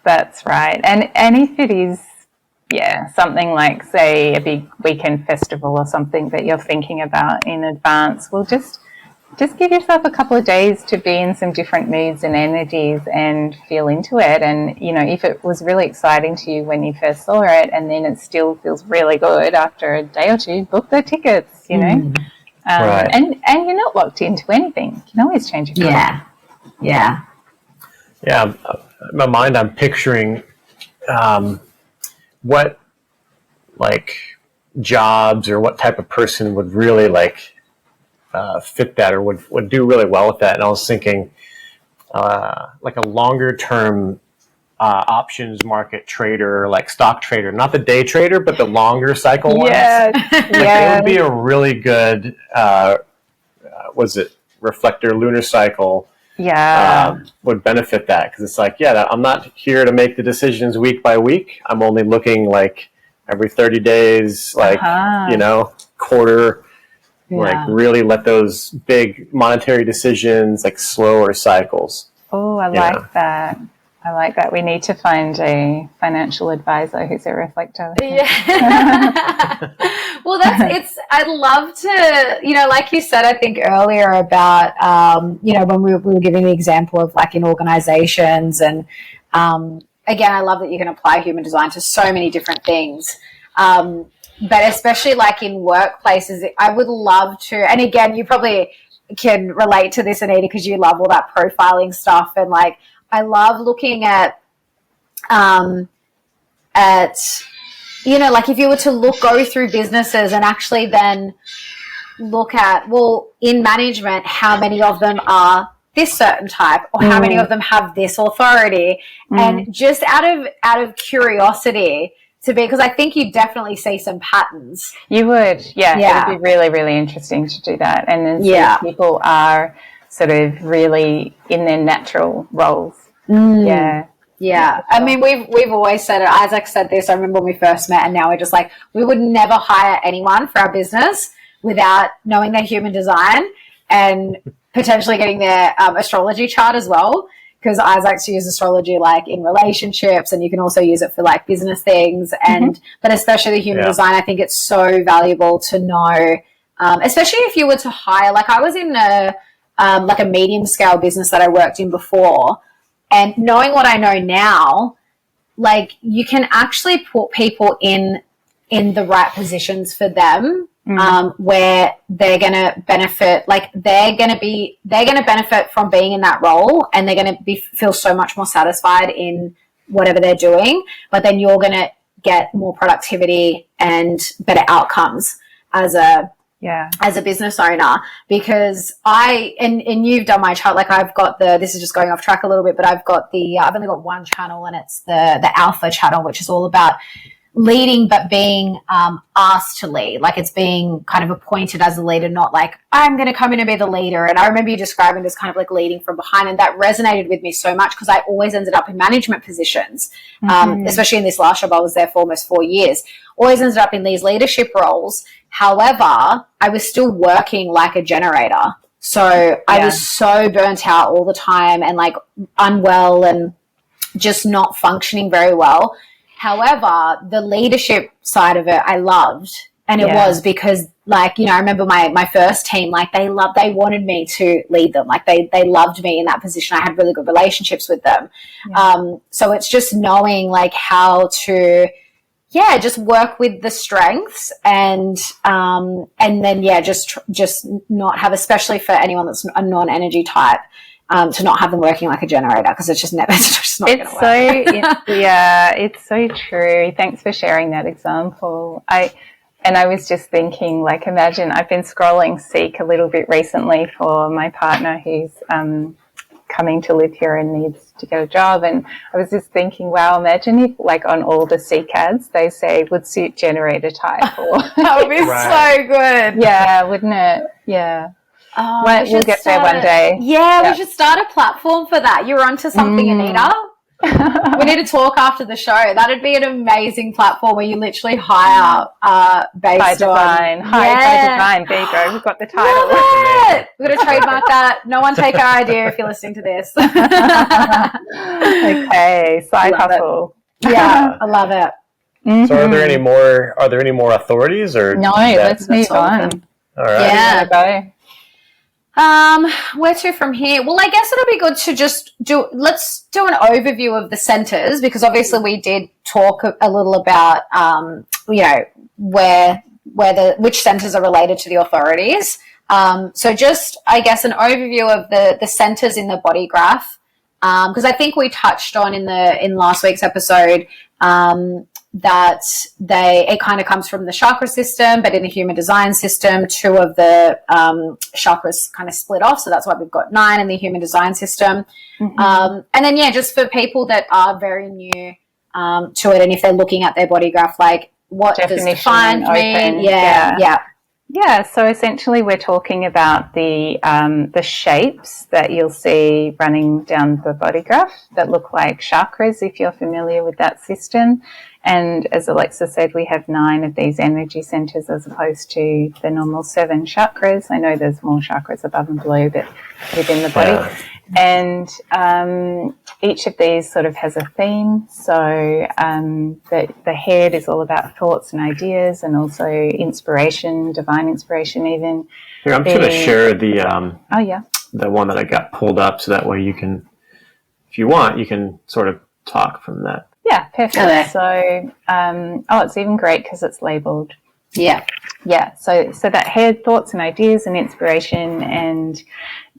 That's right. And if it is something like, say, a big weekend festival or something that you're thinking about in advance, well, just give yourself a couple of days to be in some different moods and energies and feel into it. And if it was really exciting to you when you first saw it, and then it still feels really good after a day or two, book the tickets, Right. And you're not locked into anything. You can always change your mind. Yeah. In my mind, I'm picturing what jobs or what type of person would really fit that, or would do really well with that. And I was thinking a longer term options market trader, like stock trader, not the day trader, but the longer cycle ones. It would be a really good reflector lunar cycle would benefit that, because it's I'm not here to make the decisions week by week. I'm only looking every 30 days, quarter, really let those big monetary decisions slower cycles. Oh, I like that. I like that. We need to find a financial advisor who's a reflector. Yeah. Well, I'd love to, like you said, I think earlier about, when we were giving the example of in organizations, and again, I love that you can apply human design to so many different things. But especially in workplaces, I would love to, and again, you probably can relate to this, Anita, because you love all that profiling stuff, and I love looking at if you were to go through businesses and actually then look at, well, in management, how many of them are this certain type, or how many of them have this authority, and just out of curiosity, to be, because I think you definitely see some patterns. You would, yeah. Yeah. It would be really, really interesting to do that. And then Yeah. people are sort of really in their natural roles. Yeah. Yeah. I mean, we've always said it. Isaac said this. I remember when we first met, and now we're just like, we would never hire anyone for our business without knowing their human design and potentially getting their astrology chart as well. Because Isaac's used astrology like in relationships, and you can also use it for like business things. And but especially the human design, I think it's so valuable to know, especially if you were to hire. Like I was in a medium scale business that I worked in before, and knowing what I know now, like you can actually put people in the right positions for them. Where they're going to benefit, like they're going to benefit from being in that role, and they're going to feel so much more satisfied in whatever they're doing. But then you're going to get more productivity and better outcomes as a business owner, because and you've done my chart, like I've got this is just going off track a little bit, but I've only got one channel, and it's the alpha channel, which is all about leading, but being asked to lead. Like it's being kind of appointed as a leader, not like I'm going to come in and be the leader. And I remember you describing it as kind of like leading from behind, and that resonated with me so much because I always ended up in management positions, especially in this last job. I was there for almost 4 years. Always ended up in these leadership roles. However, I was still working like a generator. So I was so burnt out all the time and like unwell and just not functioning very well. However, the leadership side of it, I loved. And it was because, like, you know, I remember my first team, like they wanted me to lead them. Like they loved me in that position. I had really good relationships with them. So it's just knowing like how to, just work with the strengths and then, just not have, especially for anyone that's a non-energy type, to not have them working like a generator, because it's just never, it's just not going to work. It's so true. Thanks for sharing that example. I was just thinking, like, imagine I've been scrolling Seek a little bit recently for my partner who's coming to live here and needs to get a job, and I was just thinking, wow, imagine if like on all the Seek ads they say would suit generator type, or that would be so good. Yeah, wouldn't it? Yeah. Oh, we'll get there one day. Yeah, we should start a platform for that. You're onto something, Anita. We need to talk after the show. That'd be an amazing platform where you literally hire based by design. on... By design. There you go. We've got the title. Love it. We're going to trademark that. No one take our idea if you're listening to this. Okay. Side hustle. Yeah, I love it. Mm-hmm. So are there any more authorities, or no? Let's move on. All right. Yeah. Go. Where to from here? Well, I guess it'll be good to let's do an overview of the centers, because obviously we did talk a little about, which centers are related to the authorities. So just, I guess, an overview of the centers in the body graph. Because I think we touched on in last week's episode, that it kind of comes from the chakra system, but in the human design system, 2 of the chakras kind of split off. So that's why we've got 9 in the human design system. And then, just for people that are very new to it, and if they're looking at their body graph, like what does defined mean? Yeah, so essentially we're talking about the shapes that you'll see running down the body graph that look like chakras, if you're familiar with that system. And as Alexa said, we have 9 of these energy centers as opposed to the normal 7 chakras. I know there's more chakras above and below, but within the body. Yeah. And each of these sort of has a theme. So the head is all about thoughts and ideas, and also inspiration, divine inspiration even. Here, I'm going to share the one that I got pulled up, so that way you can, if you want, you can sort of talk from that. Yeah, perfect. Okay. So, it's even great because it's labelled. Yeah. Yeah, so that head, thoughts and ideas and inspiration, and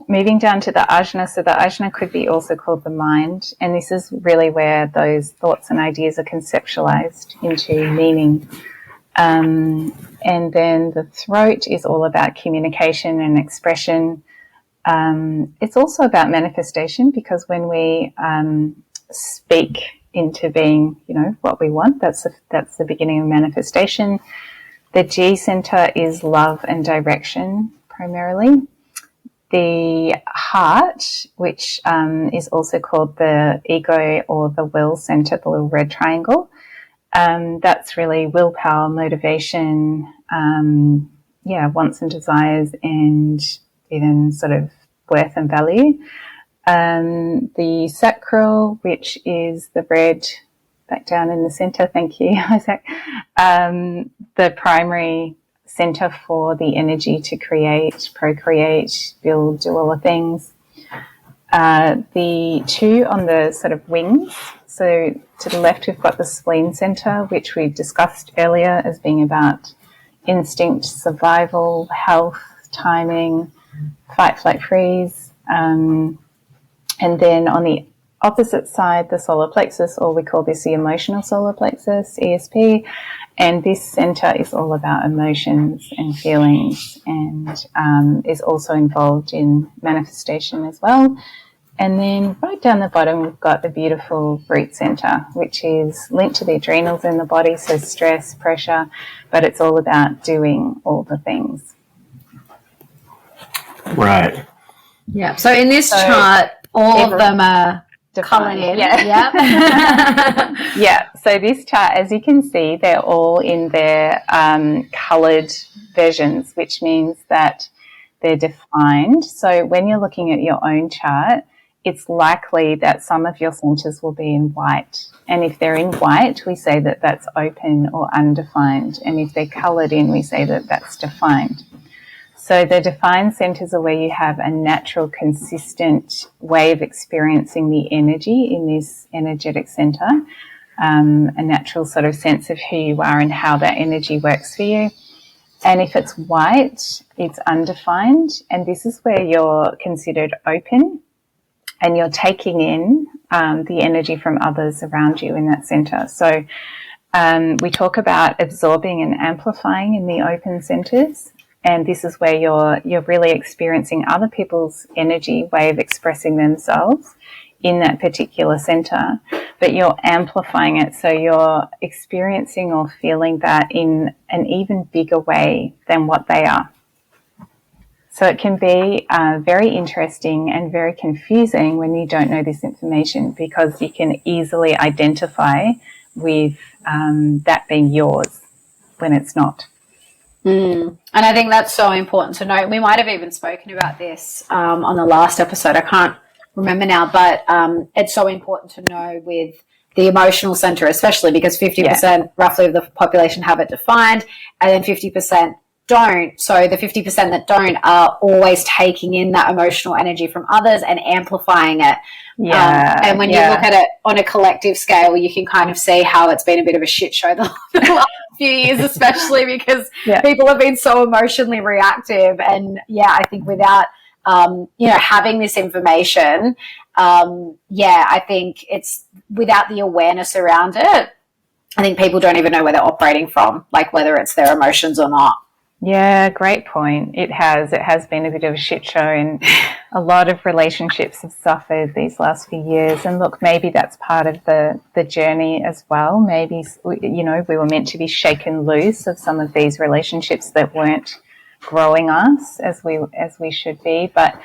moving down to the ajna. So the ajna could be also called the mind, and this is really where those thoughts and ideas are conceptualized into meaning. And then the throat is all about communication and expression. It's also about manifestation, because when we speak into being, what we want. That's the beginning of manifestation. The G center is love and direction primarily. The heart, which is also called the ego or the will center, the little red triangle, that's really willpower, motivation, wants and desires, and even sort of worth and value. The sacral, which is the red back down in the center, thank you, Isaac, the primary center for the energy to create, procreate, build, do all the things. The two on the sort of wings, so to the left we've got the spleen center, which we discussed earlier as being about instinct, survival, health, timing, fight, flight, freeze. And then on the opposite side, the solar plexus, or we call this the emotional solar plexus, ESP, and this center is all about emotions and feelings, and is also involved in manifestation as well. And then right down the bottom, we've got the beautiful root center, which is linked to the adrenals in the body, so stress, pressure, but it's all about doing all the things. Right. Yeah. So in this chart, all of them are coloured in. Yeah. Yeah. So this chart, as you can see, they're all in their coloured versions, which means that they're defined. So when you're looking at your own chart, it's likely that some of your centres will be in white. And if they're in white, we say that that's open or undefined. And if they're coloured in, we say that that's defined. So the defined centres are where you have a natural, consistent way of experiencing the energy in this energetic centre, a natural sort of sense of who you are and how that energy works for you. And if it's white, it's undefined. And this is where you're considered open and you're taking in the energy from others around you in that centre. So we talk about absorbing and amplifying in the open centres. And this is where you're really experiencing other people's energy, way of expressing themselves in that particular center, but you're amplifying it. So you're experiencing or feeling that in an even bigger way than what they are. So it can be very interesting and very confusing when you don't know this information, because you can easily identify with that being yours when it's not. And I think that's so important to note. We might have even spoken about this on the last episode. I can't remember now, but it's so important to know with the emotional center, especially because 50% roughly of the population have it defined, and then 50% don't. So the 50% that don't are always taking in that emotional energy from others and amplifying it. And when you look at it on a collective scale, you can kind of see how it's been a bit of a shit show the last few years, especially because people have been so emotionally reactive. And I think without having this information, I think it's without the awareness around it, I think people don't even know where they're operating from, like whether it's their emotions or not. Yeah, great point. It has been a bit of a shit show, and a lot of relationships have suffered these last few years. And look, maybe that's part of the journey as well. Maybe, we were meant to be shaken loose of some of these relationships that weren't growing us as we should be. But,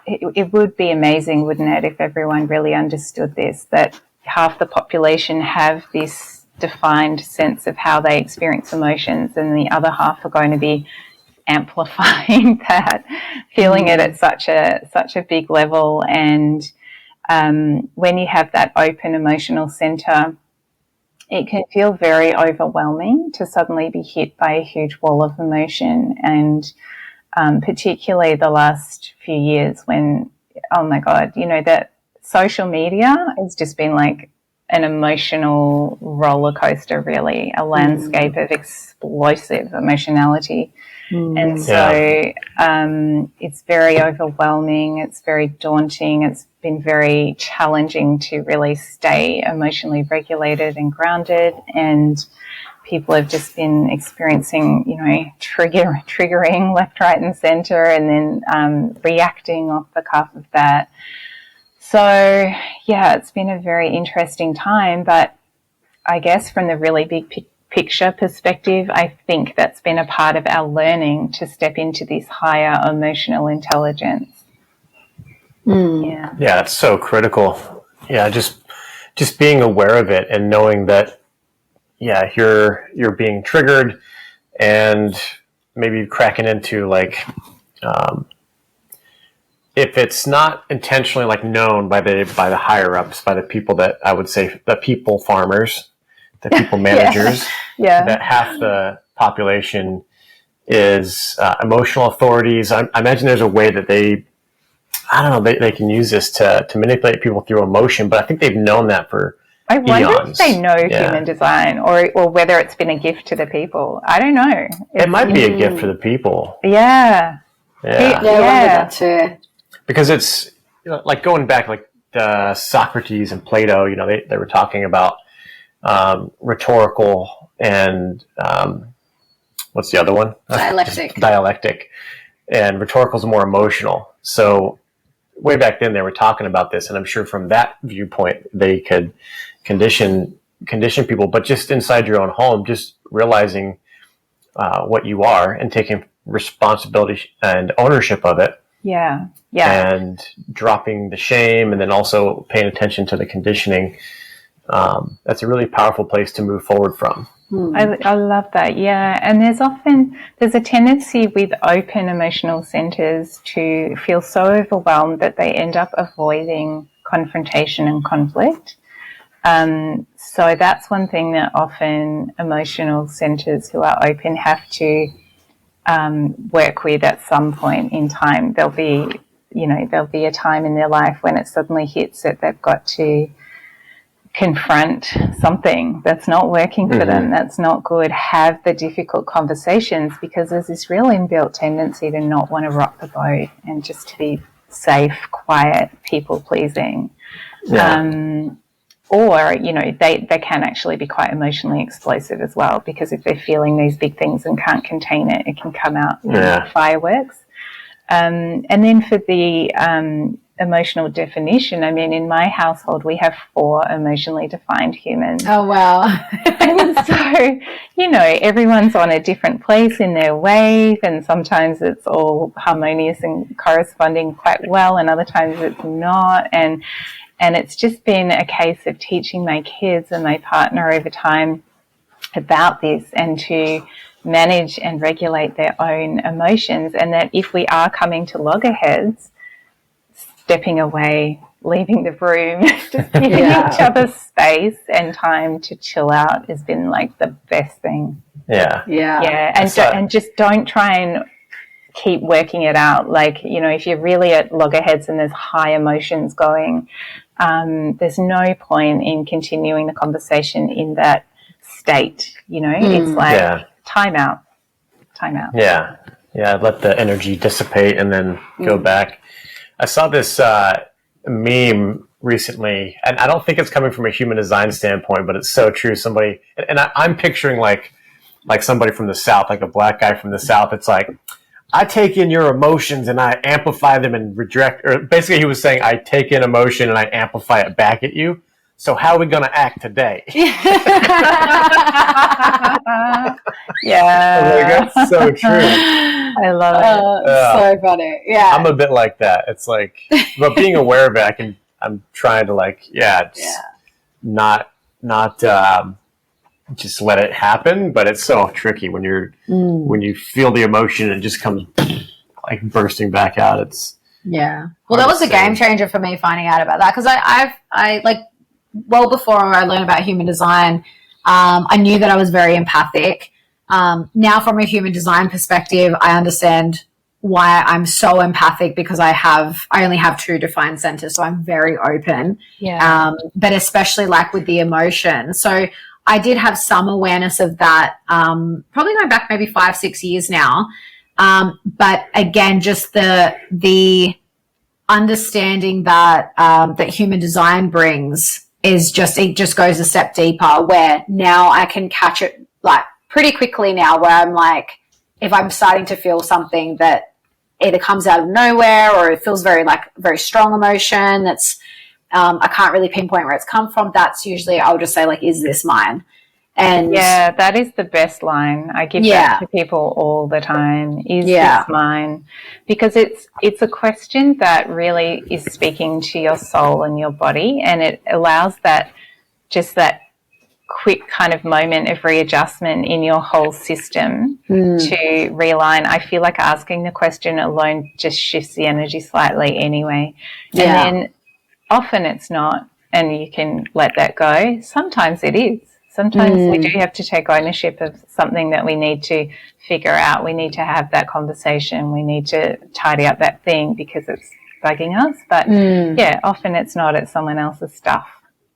it would be amazing, wouldn't it, if everyone really understood this, that half the population have this defined sense of how they experience emotions, and the other half are going to be amplifying that, feeling it at such a big level. And when you have that open emotional center, it can feel very overwhelming to suddenly be hit by a huge wall of emotion. And particularly the last few years when, oh my God, that social media has just been like an emotional roller coaster, really, a landscape of explosive emotionality. And so it's very overwhelming, it's very daunting, it's been very challenging to really stay emotionally regulated and grounded, and people have just been experiencing, triggering left, right and centre, and then reacting off the cuff of that. So, yeah, it's been a very interesting time, but I guess from the really big picture perspective, I think that's been a part of our learning to step into this higher emotional intelligence. Yeah, it's so critical. Yeah, just being aware of it and knowing that, yeah, you're being triggered and maybe cracking into like, if it's not intentionally like known by the higher ups, by the people that I would say the people farmers, the people managers, that half the population is emotional authorities. I imagine there's a way that they can use this to manipulate people through emotion, but I think they've known that for I wonder eons. if they know human design or whether it's been a gift to the people. I don't know. It might be a gift for the people. I wonder that too. Because it's, like going back, like Socrates and Plato, they were talking about rhetorical and what's the other one? Dialectic. And rhetorical is more emotional. So way back then they were talking about this, and I'm sure from that viewpoint they could condition people, but just inside your own home, just realizing what you are and taking responsibility and ownership of it. Yeah. And dropping the shame, and then also paying attention to the conditioning. That's a really powerful place to move forward from. I love that. Yeah. And there's a tendency with open emotional centers to feel so overwhelmed that they end up avoiding confrontation and conflict. So that's one thing that often emotional centers who are open have to work with at some point in time. There'll be a time in their life when it suddenly hits that they've got to confront something that's not working for them, that's not good, have the difficult conversations, because there's this real inbuilt tendency to not want to rock the boat and just to be safe, quiet, people-pleasing. Or, they can actually be quite emotionally explosive as well, because if they're feeling these big things and can't contain it, it can come out in fireworks. And then for the emotional definition, I mean, in my household, we have 4 emotionally defined humans. Oh, wow. And so, everyone's on a different place in their wave, and sometimes it's all harmonious and corresponding quite well, and other times it's not. And it's just been a case of teaching my kids and my partner over time about this, and to manage and regulate their own emotions, and that if we are coming to loggerheads, stepping away, leaving the room, just giving each other space and time to chill out has been like the best thing. And just don't try and keep working it out. Like, if you're really at loggerheads and there's high emotions going, there's no point in continuing the conversation in that state. It's like time out. Let the energy dissipate and then go back. I saw this meme recently, and I don't think it's coming from a human design standpoint, but it's so true. Somebody, and I'm picturing like somebody from the South, like a black guy from the South. It's like, I take in your emotions and I amplify them and reject, or basically he was saying, I take in emotion and I amplify it back at you. So how are we going to act today? That's so true. I love it. So funny. Yeah. I'm a bit like that. It's like, but being aware of it, I'm trying to not just let it happen. But it's so tricky when when you feel the emotion and it just comes like bursting back out. Well, that was a game changer for me, finding out about that, because I like, well before I learned about human design, I knew that I was very empathic. Now from a human design perspective, I understand why I'm so empathic, because I only have 2 defined centers, so I'm very open. But especially like with the emotion. So I did have some awareness of that, probably going back maybe 5-6 years now. But again, just the understanding that that human design brings is it just goes a step deeper, where now I can catch it like pretty quickly now, where I'm like, if I'm starting to feel something that either comes out of nowhere or it feels very strong emotion that's I can't really pinpoint where it's come from, that's usually, I'll just say, like, is this mine? And yeah, that is the best line. I give that to people all the time. Is this mine? Because it's a question that really is speaking to your soul and your body, and it allows that quick kind of moment of readjustment in your whole system to realign. I feel like asking the question alone just shifts the energy slightly anyway. And then often it's not, and you can let that go. Sometimes it is. Sometimes we do have to take ownership of something that we need to figure out. We need to have that conversation. We need to tidy up that thing because it's bugging us. But, often it's not. It's someone else's stuff.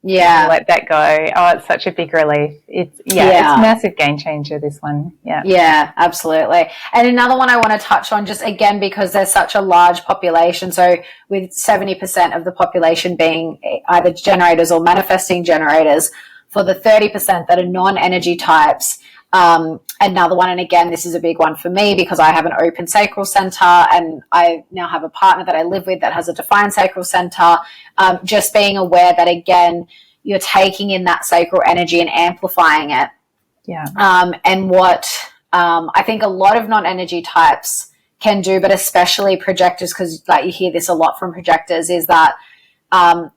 Yeah. Let that go. Oh, it's such a big relief. It's a massive game changer, this one. Yeah. Yeah, absolutely. And another one I want to touch on, just again, because there's such a large population. So with 70% of the population being either generators or manifesting generators, for the 30% that are non-energy types, another one, and again, this is a big one for me because I have an open sacral center and I now have a partner that I live with that has a defined sacral center. Just being aware that, again, you're taking in that sacral energy and amplifying it. Yeah. And what I think a lot of non-energy types can do, but especially projectors, because like you hear this a lot from projectors, is that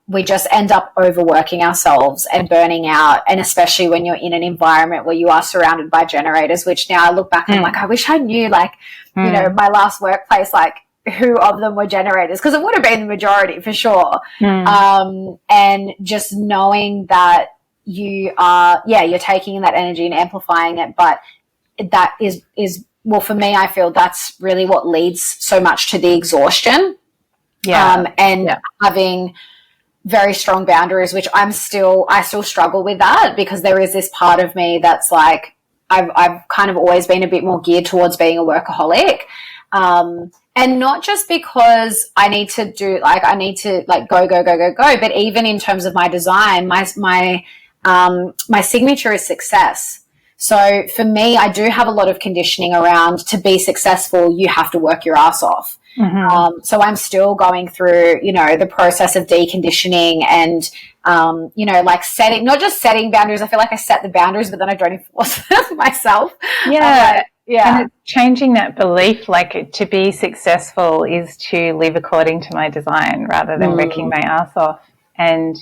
we just end up overworking ourselves and burning out. And especially when you're in an environment where you are surrounded by generators, which now I look back and I'm like, I wish I knew, like, you know, my last workplace, like, who of them were generators, because it would have been the majority for sure. And just knowing that you are, you're taking in that energy and amplifying it. But that is, well, for me, I feel that's really what leads so much to the exhaustion. Having very strong boundaries, which I still struggle with that, because there is this part of me that's like, I've kind of always been a bit more geared towards being a workaholic. And not just because I need to go, but even in terms of my design, my signature is success. So for me, I do have a lot of conditioning around, to be successful, you have to work your ass off. So I'm still going through, you know, the process of deconditioning and, you know, like not just setting boundaries. I feel like I set the boundaries, but then I don't enforce them myself. And it's changing that belief, like, to be successful is to live according to my design rather than wrecking my ass off. And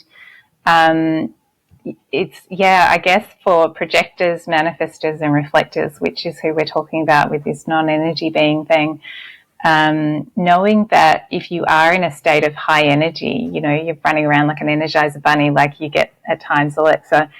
it's, I guess for projectors, manifestors and reflectors, which is who we're talking about with this non-energy being thing, knowing that if you are in a state of high energy, you know, you're running around like an Energizer bunny, like you get at times, Alexa,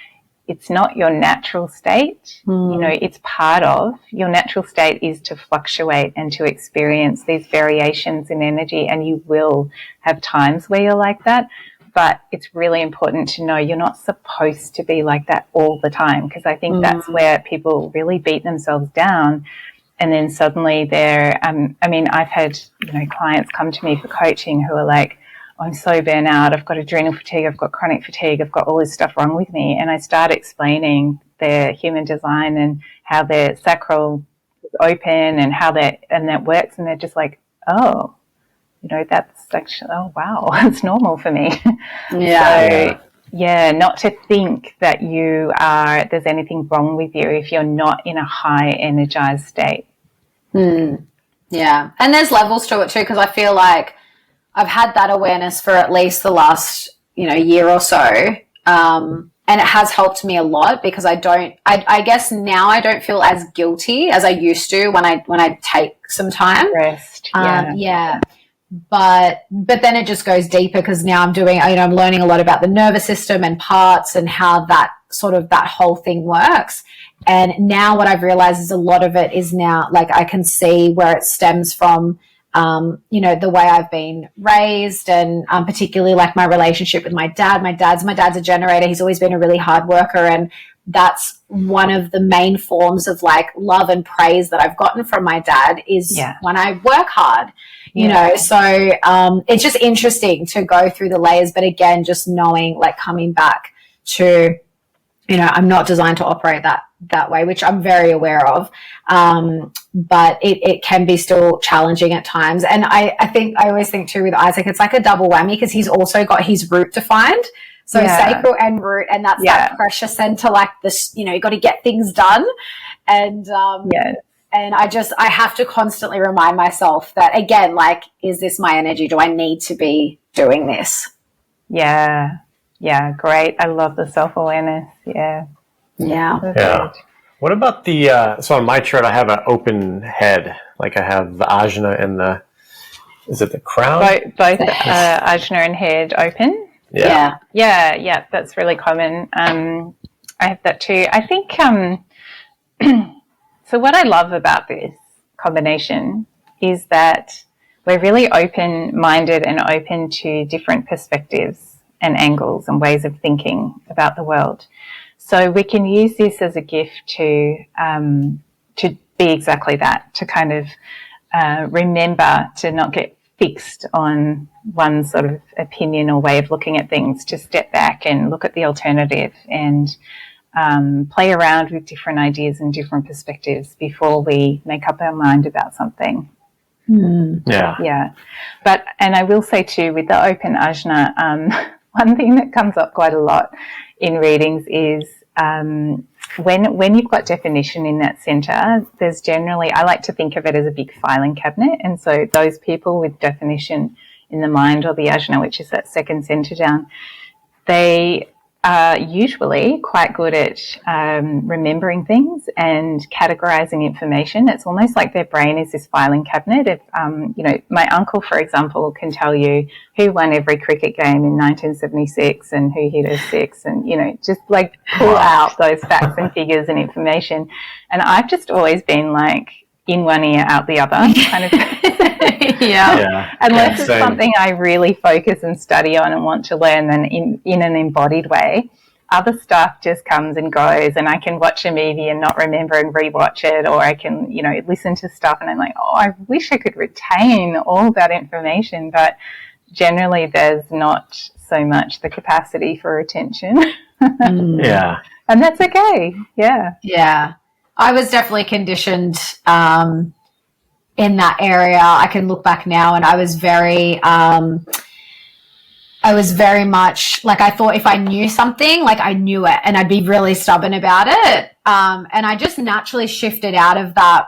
it's not your natural state. You know, it's part of your natural state is to fluctuate and to experience these variations in energy, and you will have times where you're like that. But it's really important to know you're not supposed to be like that all the time, because I think that's where people really beat themselves down. And then suddenly they're, I mean, I've had, you know, clients come to me for coaching who are like, I'm so burnt out, I've got adrenal fatigue, I've got chronic fatigue, I've got all this stuff wrong with me. And I start explaining their human design and how their sacral is open and how that works. And they're just like, oh, you know, that's actually, oh, wow, it's normal for me. Not to think that there's anything wrong with you if you're not in a high energized state. Yeah. And there's levels to it too, because I feel like I've had that awareness for at least the last, you know, year or so. And it has helped me a lot, because I guess now I don't feel as guilty as I used to when I take some time. Rest. But then it just goes deeper, because now I'm doing, you know, I'm learning a lot about the nervous system and parts and how that whole thing works. And now what I've realized is a lot of it is now, like, I can see where it stems from, you know, the way I've been raised, and particularly like my relationship with my dad. My dad's a generator. He's always been a really hard worker, and that's one of the main forms of like love and praise that I've gotten from my dad is when I work hard, you know. So it's just interesting to go through the layers, but again, just knowing, like, coming back to I'm not designed to operate that way, which I'm very aware of. But it can be still challenging at times. And I always think too with Isaac, it's like a double whammy because he's also got his root defined. So sacral and root, and that's that pressure center, like this, you got to get things done. And, and I have to constantly remind myself that, again, like, is this my energy? Do I need to be doing this? Yeah. Yeah. Great. I love the self-awareness. Yeah. Yeah. Yeah. What about so on my chart, I have an open head. Like I have the ajna and is it the crown? Both ajna and head open. Yeah. Yeah. That's really common. I have that too. I think, so what I love about this combination is that we're really open-minded and open to different perspectives and angles and ways of thinking about the world. So we can use this as a gift to be exactly that, to kind of remember to not get fixed on one sort of opinion or way of looking at things, to step back and look at the alternative and play around with different ideas and different perspectives before we make up our mind about something. Yeah. And I will say too, with the open ajna, one thing that comes up quite a lot in readings is when you've got definition in that center, there's generally, I like to think of it as a big filing cabinet. And so those people with definition in the mind or the ajna, which is that second center down, they are usually quite good at remembering things and categorizing information. It's almost like their brain is this filing cabinet. If, my uncle, for example, can tell you who won every cricket game in 1976 and who hit a six and, just like pull out those facts and figures and information. And I've just always been like in one ear, out the other kind of Unless it's something I really focus and study on and want to learn, then in an embodied way, other stuff just comes and goes, and I can watch a movie and not remember and rewatch it, or I can, listen to stuff and I'm like, oh, I wish I could retain all that information, but generally there's not so much the capacity for retention. Yeah. And that's okay. Yeah. Yeah. I was definitely conditioned in that area. I can look back now, and I was very much like, I thought if I knew something, like I knew it, and I'd be really stubborn about it. And I just naturally shifted out of that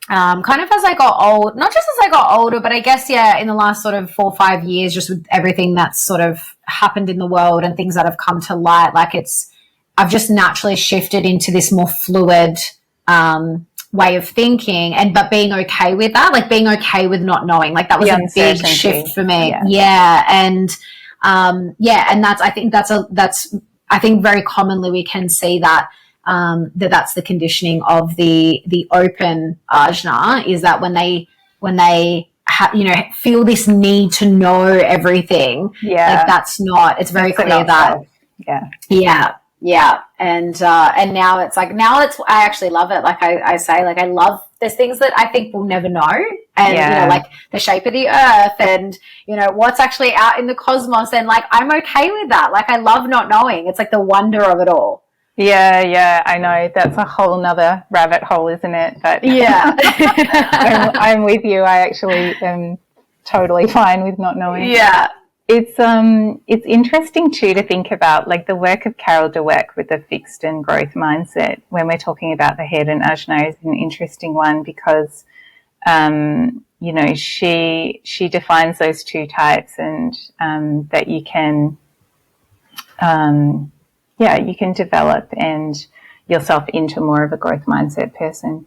kind of as I got old, not just as I got older, but I guess, in the last sort of 4 or 5 years, just with everything that's sort of happened in the world and things that have come to light, like I've just naturally shifted into this more fluid way of thinking, but being okay with that, like being okay with not knowing, like that was a big shift for me. And that's I think very commonly we can see that that's the conditioning of the open ajna, is that when they feel this need to know everything, like that's not, it's very clear that and now it's like, I actually love it. Like I say, like I love, there's things that I think we'll never know, and like the shape of the earth and what's actually out in the cosmos, and like I'm okay with that. Like I love not knowing. It's like the wonder of it all. Yeah, I know that's a whole nother rabbit hole, isn't it? But I'm with you. I actually am totally fine with not knowing. Yeah. It's interesting too to think about, like, the work of Carol Dweck with the fixed and growth mindset when we're talking about the head and ajna is an interesting one, because she defines those two types, and that you can develop and yourself into more of a growth mindset person.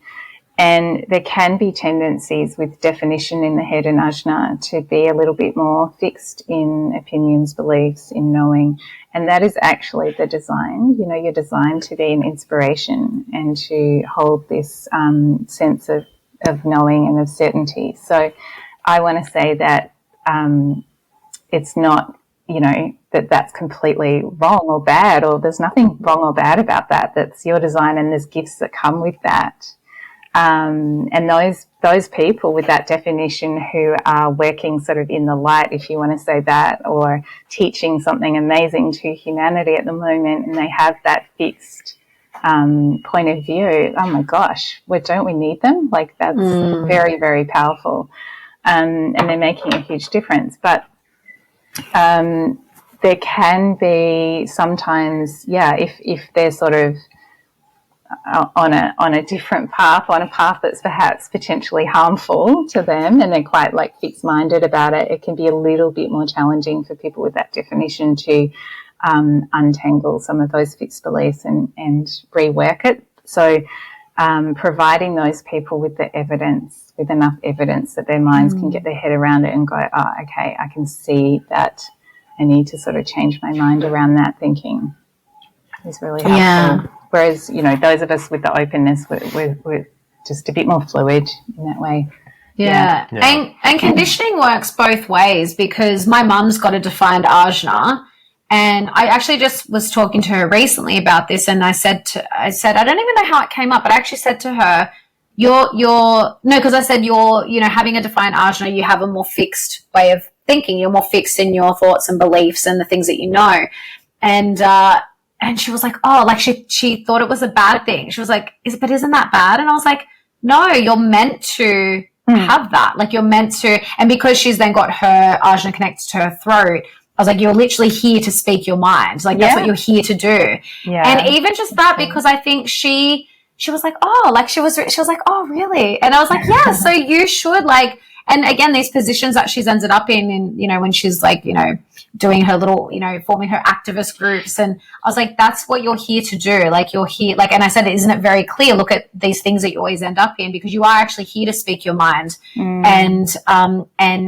And there can be tendencies with definition in the head and ajna to be a little bit more fixed in opinions, beliefs, in knowing. And that is actually the design. You're designed to be an inspiration and to hold this sense of knowing and of certainty. So I want to say that it's not, that's completely wrong or bad, or there's nothing wrong or bad about that. That's your design, and there's gifts that come with that. And those people with that definition who are working sort of in the light, if you want to say that, or teaching something amazing to humanity at the moment, and they have that fixed point of view, oh my gosh, don't we need them? Like, that's very, very powerful. And they're making a huge difference. But there can be sometimes, if they're sort of on a different path, on a path that's perhaps potentially harmful to them, and they're quite like fixed-minded about it, it can be a little bit more challenging for people with that definition to untangle some of those fixed beliefs and rework it. So providing those people with the evidence, with enough evidence that their minds can get their head around it and go, oh, okay, I can see that I need to sort of change my mind around that thinking is really helpful. Yeah. Whereas, those of us with the openness, we're just a bit more fluid in that way. Yeah. And conditioning works both ways, because my mum's got a defined ajna, and I actually just was talking to her recently about this, and I said, I don't even know how it came up, but I actually said to her, because I said having a defined ajna, you have a more fixed way of thinking. You're more fixed in your thoughts and beliefs and the things that you know. And she was like, oh, like she thought it was a bad thing. She was like, but isn't that bad? And I was like, no, you're meant to have that. Like, you're meant to. And because she's then got her ajna connected to her throat, I was like, you're literally here to speak your mind. Like, that's what you're here to do. Yeah. And even just that, because I think she was like, oh, like she was like, oh, really? And I was like, yeah, so you should, like, and again, these positions that she's ended up in, when she's like, doing her little, forming her activist groups. And I was like, that's what you're here to do. Like, you're here, like, and I said, isn't it very clear? Look at these things that you always end up in, because you are actually here to speak your mind and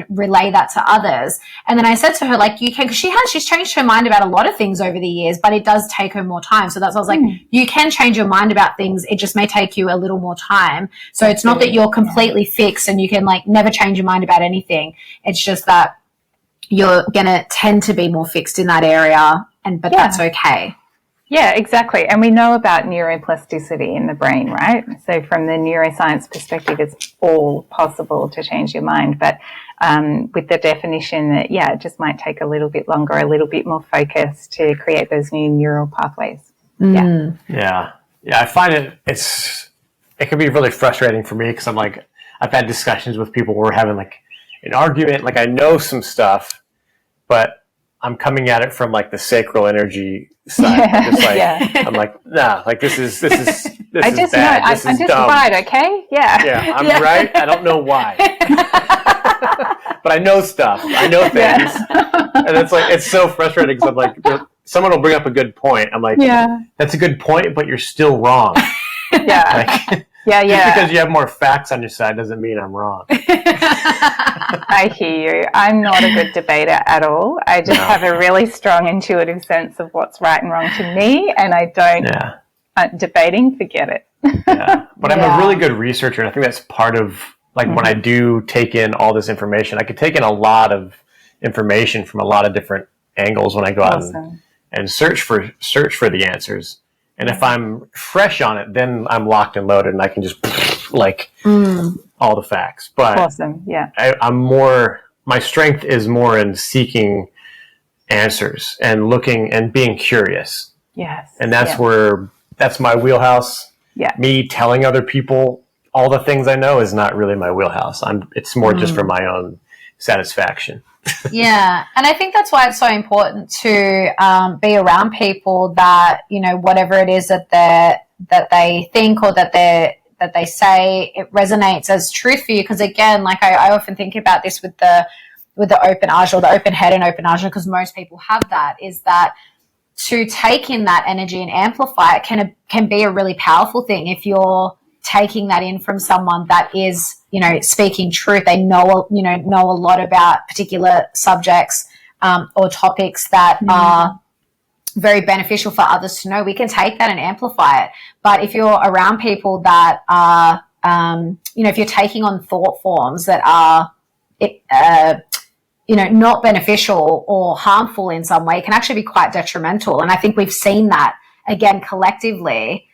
relay that to others. And then I said to her, like, you can, because she's changed her mind about a lot of things over the years, but it does take her more time. So that's why I was like, you can change your mind about things. It just may take you a little more time. So it's not that you're completely fixed and you can like never change your mind about anything. It's just that you're going to tend to be more fixed in that area, but that's okay. Yeah, exactly. And we know about neuroplasticity in the brain, right? So from the neuroscience perspective, it's all possible to change your mind. But with the definition that, it just might take a little bit longer, a little bit more focus to create those new neural pathways. Yeah. I find it can be really frustrating for me, because I'm like, I've had discussions with people where we're having like an argument, like I know some stuff, but I'm coming at it from like the sacral energy side. I'm like, nah, like this is bad. I'm just dumb. Right, okay? Yeah. I'm right. I don't know why. But I know stuff. I know things. And it's like, it's so frustrating, because I'm like, someone will bring up a good point. I'm like, that's a good point, but you're still wrong. Like, just because you have more facts on your side doesn't mean I'm wrong. I hear you. I'm not a good debater at all. I just have a really strong intuitive sense of what's right and wrong to me, and I don't debating, forget it. But I'm a really good researcher, and I think that's part of like when I do take in all this information. I can take in a lot of information from a lot of different angles when I go out and search for the answers. And if I'm fresh on it, then I'm locked and loaded, and I can just all the facts. But my strength is more in seeking answers and looking and being curious. Yes. And that's my wheelhouse. Yeah. Me telling other people all the things I know is not really my wheelhouse. It's more just for my own satisfaction. Yeah. And I think that's why it's so important to be around people that, whatever it is that they think or that they say, it resonates as truth for you. Because again, like I often think about this with the open ajna, or the open head and open ajna, because most people have that, is that to take in that energy and amplify it can be a really powerful thing if you're taking that in from someone that is, speaking truth. They know a lot about particular subjects or topics that are very beneficial for others to know. We can take that and amplify it. But if you're around people that are, if you're taking on thought forms that are, not beneficial or harmful in some way, it can actually be quite detrimental. And I think we've seen that again collectively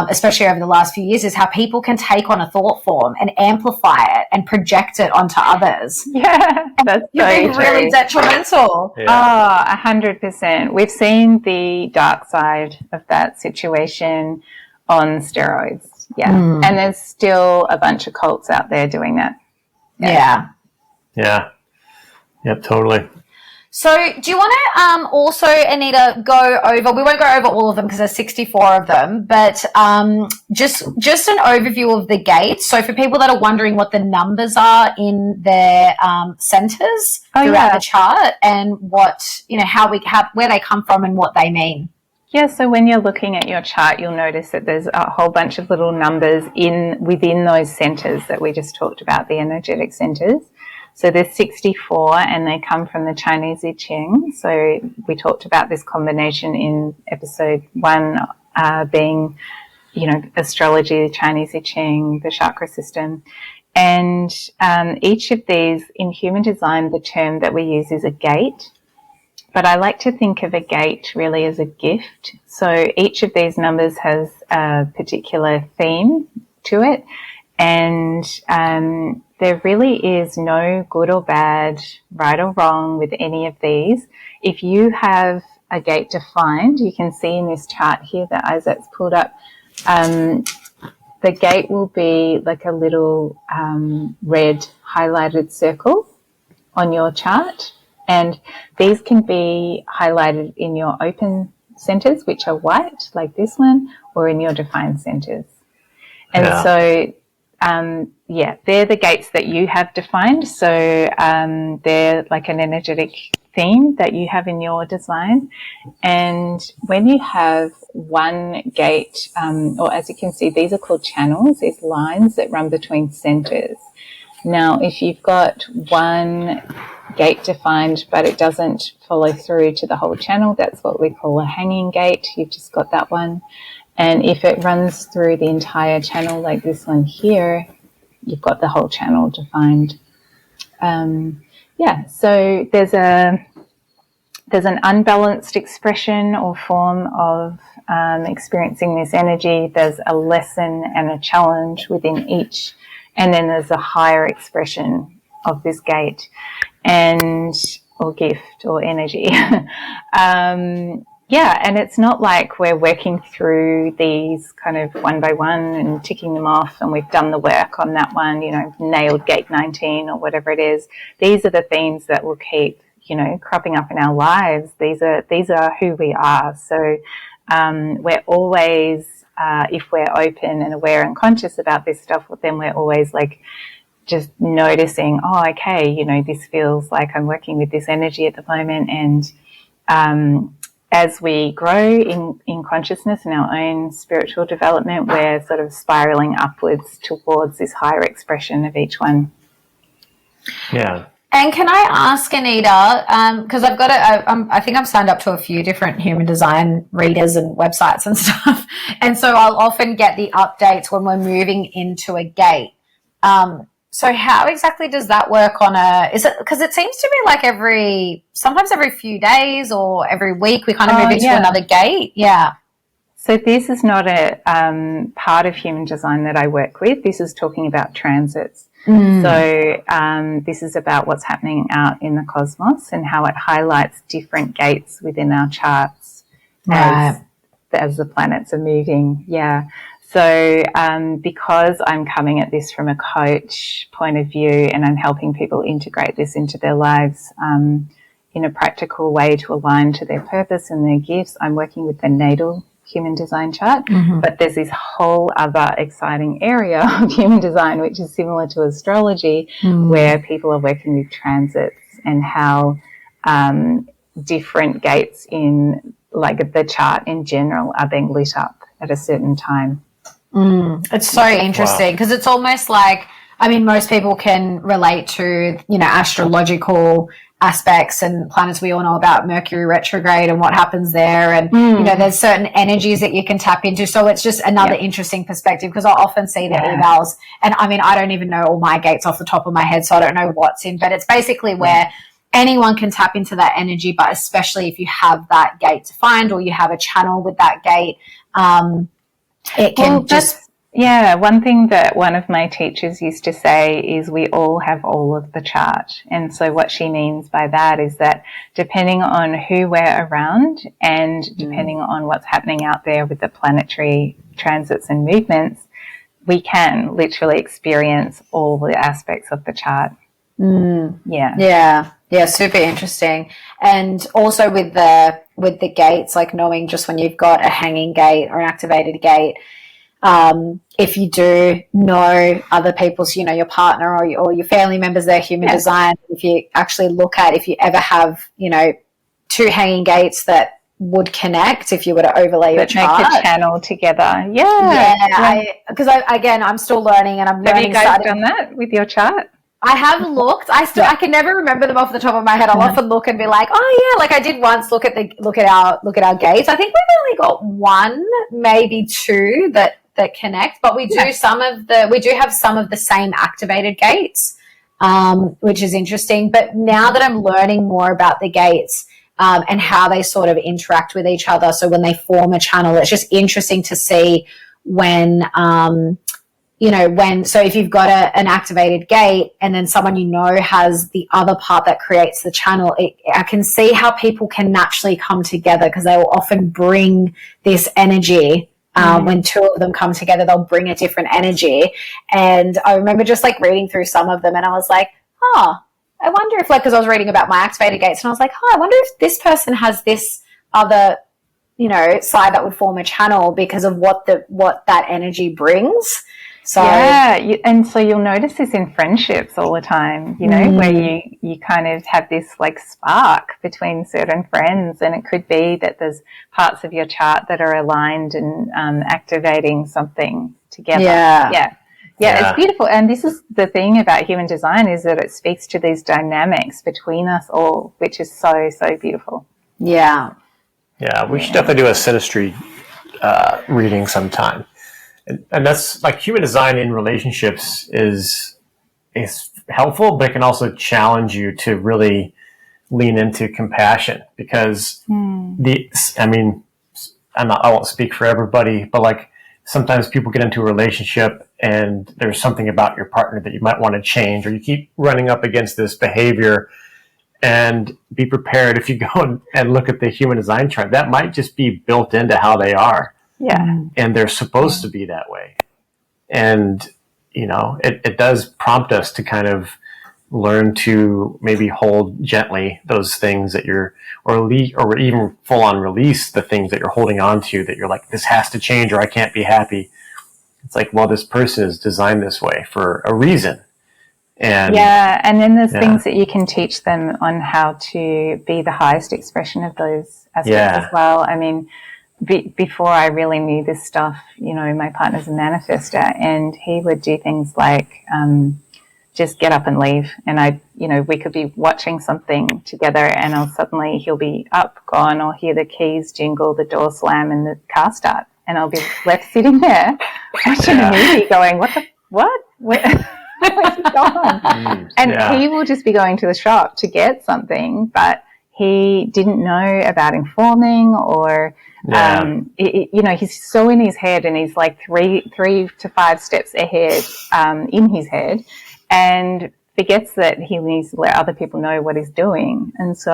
especially over the last few years, is how people can take on a thought form and amplify it and project it onto others. Yeah, that's You're really detrimental. Yeah. Oh, 100%. We've seen the dark side of that situation on steroids. Yeah. And there's still a bunch of cults out there doing that. Yeah. Yep, totally. So do you want to also, Anita, go over, we won't go over all of them because there's 64 of them, but just an overview of the gates. So for people that are wondering what the numbers are in their centers throughout the chart and what, where they come from and what they mean. Yeah, so when you're looking at your chart, you'll notice that there's a whole bunch of little numbers within those centers that we just talked about, the energetic centers. So there's 64 and they come from the Chinese I Ching. So we talked about this combination in episode 1 being, astrology, the Chinese I Ching, the chakra system. And each of these, in human design, the term that we use is a gate. But I like to think of a gate really as a gift. So each of these numbers has a particular theme to it. And there really is no good or bad, right or wrong with any of these. If you have a gate defined, you can see in this chart here that Isaac's pulled up, the gate will be like a little red highlighted circle on your chart. And these can be highlighted in your open centers, which are white, like this one, or in your defined centers. And so, they're the gates that you have defined. So they're like an energetic theme that you have in your design. And when you have one gate, or as you can see, these are called channels, these lines that run between centers. Now, if you've got one gate defined, but it doesn't follow through to the whole channel, that's what we call a hanging gate. You've just got that one. And if it runs through the entire channel, like this one here, you've got the whole channel defined. So there's an unbalanced expression or form of experiencing this energy. There's a lesson and a challenge within each. And then there's a higher expression of this gate or gift or energy. And it's not like we're working through these kind of one by one and ticking them off and we've done the work on that one, nailed gate 19 or whatever it is. These are the themes that will keep, cropping up in our lives. These are who we are. So we're always, if we're open and aware and conscious about this stuff, then we're always like just noticing, this feels like I'm working with this energy at the moment. And as we grow in consciousness and our own spiritual development, we're sort of spiraling upwards towards this higher expression of each one. Yeah. And can I ask, Anita, because I've got I think I'm signed up to a few different human design readers and websites and stuff, and so I'll often get the updates when we're moving into a gate. So how exactly does that work is it, because it seems to be like sometimes every few days or every week we kind of move into another gate? Yeah. So this is not a part of human design that I work with. This is talking about transits. So this is about what's happening out in the cosmos and how it highlights different gates within our charts as the planets are moving. Yeah. So because I'm coming at this from a coach point of view and I'm helping people integrate this into their lives in a practical way to align to their purpose and their gifts, I'm working with the natal human design chart. But there's this whole other exciting area of human design, which is similar to astrology, where people are working with transits and how different gates in like the chart in general are being lit up at a certain time. It's so interesting because it's almost like, most people can relate to, astrological aspects and planets. We all know about Mercury retrograde and what happens there. And, there's certain energies that you can tap into. So it's just another interesting perspective because I often see the evals and I don't even know all my gates off the top of my head. So I don't know what's in, but it's basically where anyone can tap into that energy, but especially if you have that gate defined or you have a channel with that gate, it can one thing that one of my teachers used to say is we all have all of the chart. And so what she means by that is that depending on who we're around and depending on what's happening out there with the planetary transits and movements, we can literally experience all the aspects of the chart. Yeah, super interesting. And also with the gates, like knowing just when you've got a hanging gate or an activated gate, if you do know other people's, your partner or your family members, their human design, if you actually look at, if you ever have, two hanging gates that would connect if you were to overlay your chart. Make a channel together. Because I'm still learning, and I'm learning. Have you guys done that with your chart? I have looked. I can never remember them off the top of my head. I'll often look and be like, oh yeah, like I did once look at our gates. I think we've only got one, maybe two that connect, but we do have some of the same activated gates, which is interesting. But now that I'm learning more about the gates and how they sort of interact with each other, so when they form a channel, it's just interesting to see when so if you've got an activated gate and then someone has the other part that creates the channel, I can see how people can naturally come together, because they will often bring this energy. When two of them come together, they'll bring a different energy. And I remember just like reading through some of them, and I was like, I wonder if, like, because I was reading about my activated gates, and I was like, I wonder if this person has this other, side that would form a channel because of what that energy brings. So and so you'll notice this in friendships all the time, where you kind of have this like spark between certain friends, and it could be that there's parts of your chart that are aligned and activating something together. Yeah, it's beautiful. And this is the thing about human design, is that it speaks to these dynamics between us all, which is so, so beautiful. Yeah, we should definitely do a synastry reading sometime. And that's like human design in relationships is helpful, but it can also challenge you to really lean into compassion, because I won't speak for everybody, but like sometimes people get into a relationship and there's something about your partner that you might want to change, or you keep running up against this behavior, and be prepared if you go and look at the human design chart, that might just be built into how they are. Yeah. And they're supposed to be that way. And, it does prompt us to kind of learn to maybe hold gently those things that or even full on release the things that you're holding on to, that you're like, this has to change or I can't be happy. It's like, well, this person is designed this way for a reason. And then there's things that you can teach them on how to be the highest expression of those aspects as well. I mean, before I really knew this stuff, my partner's a manifester, and he would do things like just get up and leave. And we could be watching something together, and he'll be up, gone, or hear the keys jingle, the door slam, and the car start. And I'll be left sitting there watching a movie going, what? Where's he gone? And he will just be going to the shop to get something, but he didn't know about informing or... he's so in his head, and he's like 3 to 5 steps ahead in his head, and forgets that he needs to let other people know what he's doing. And so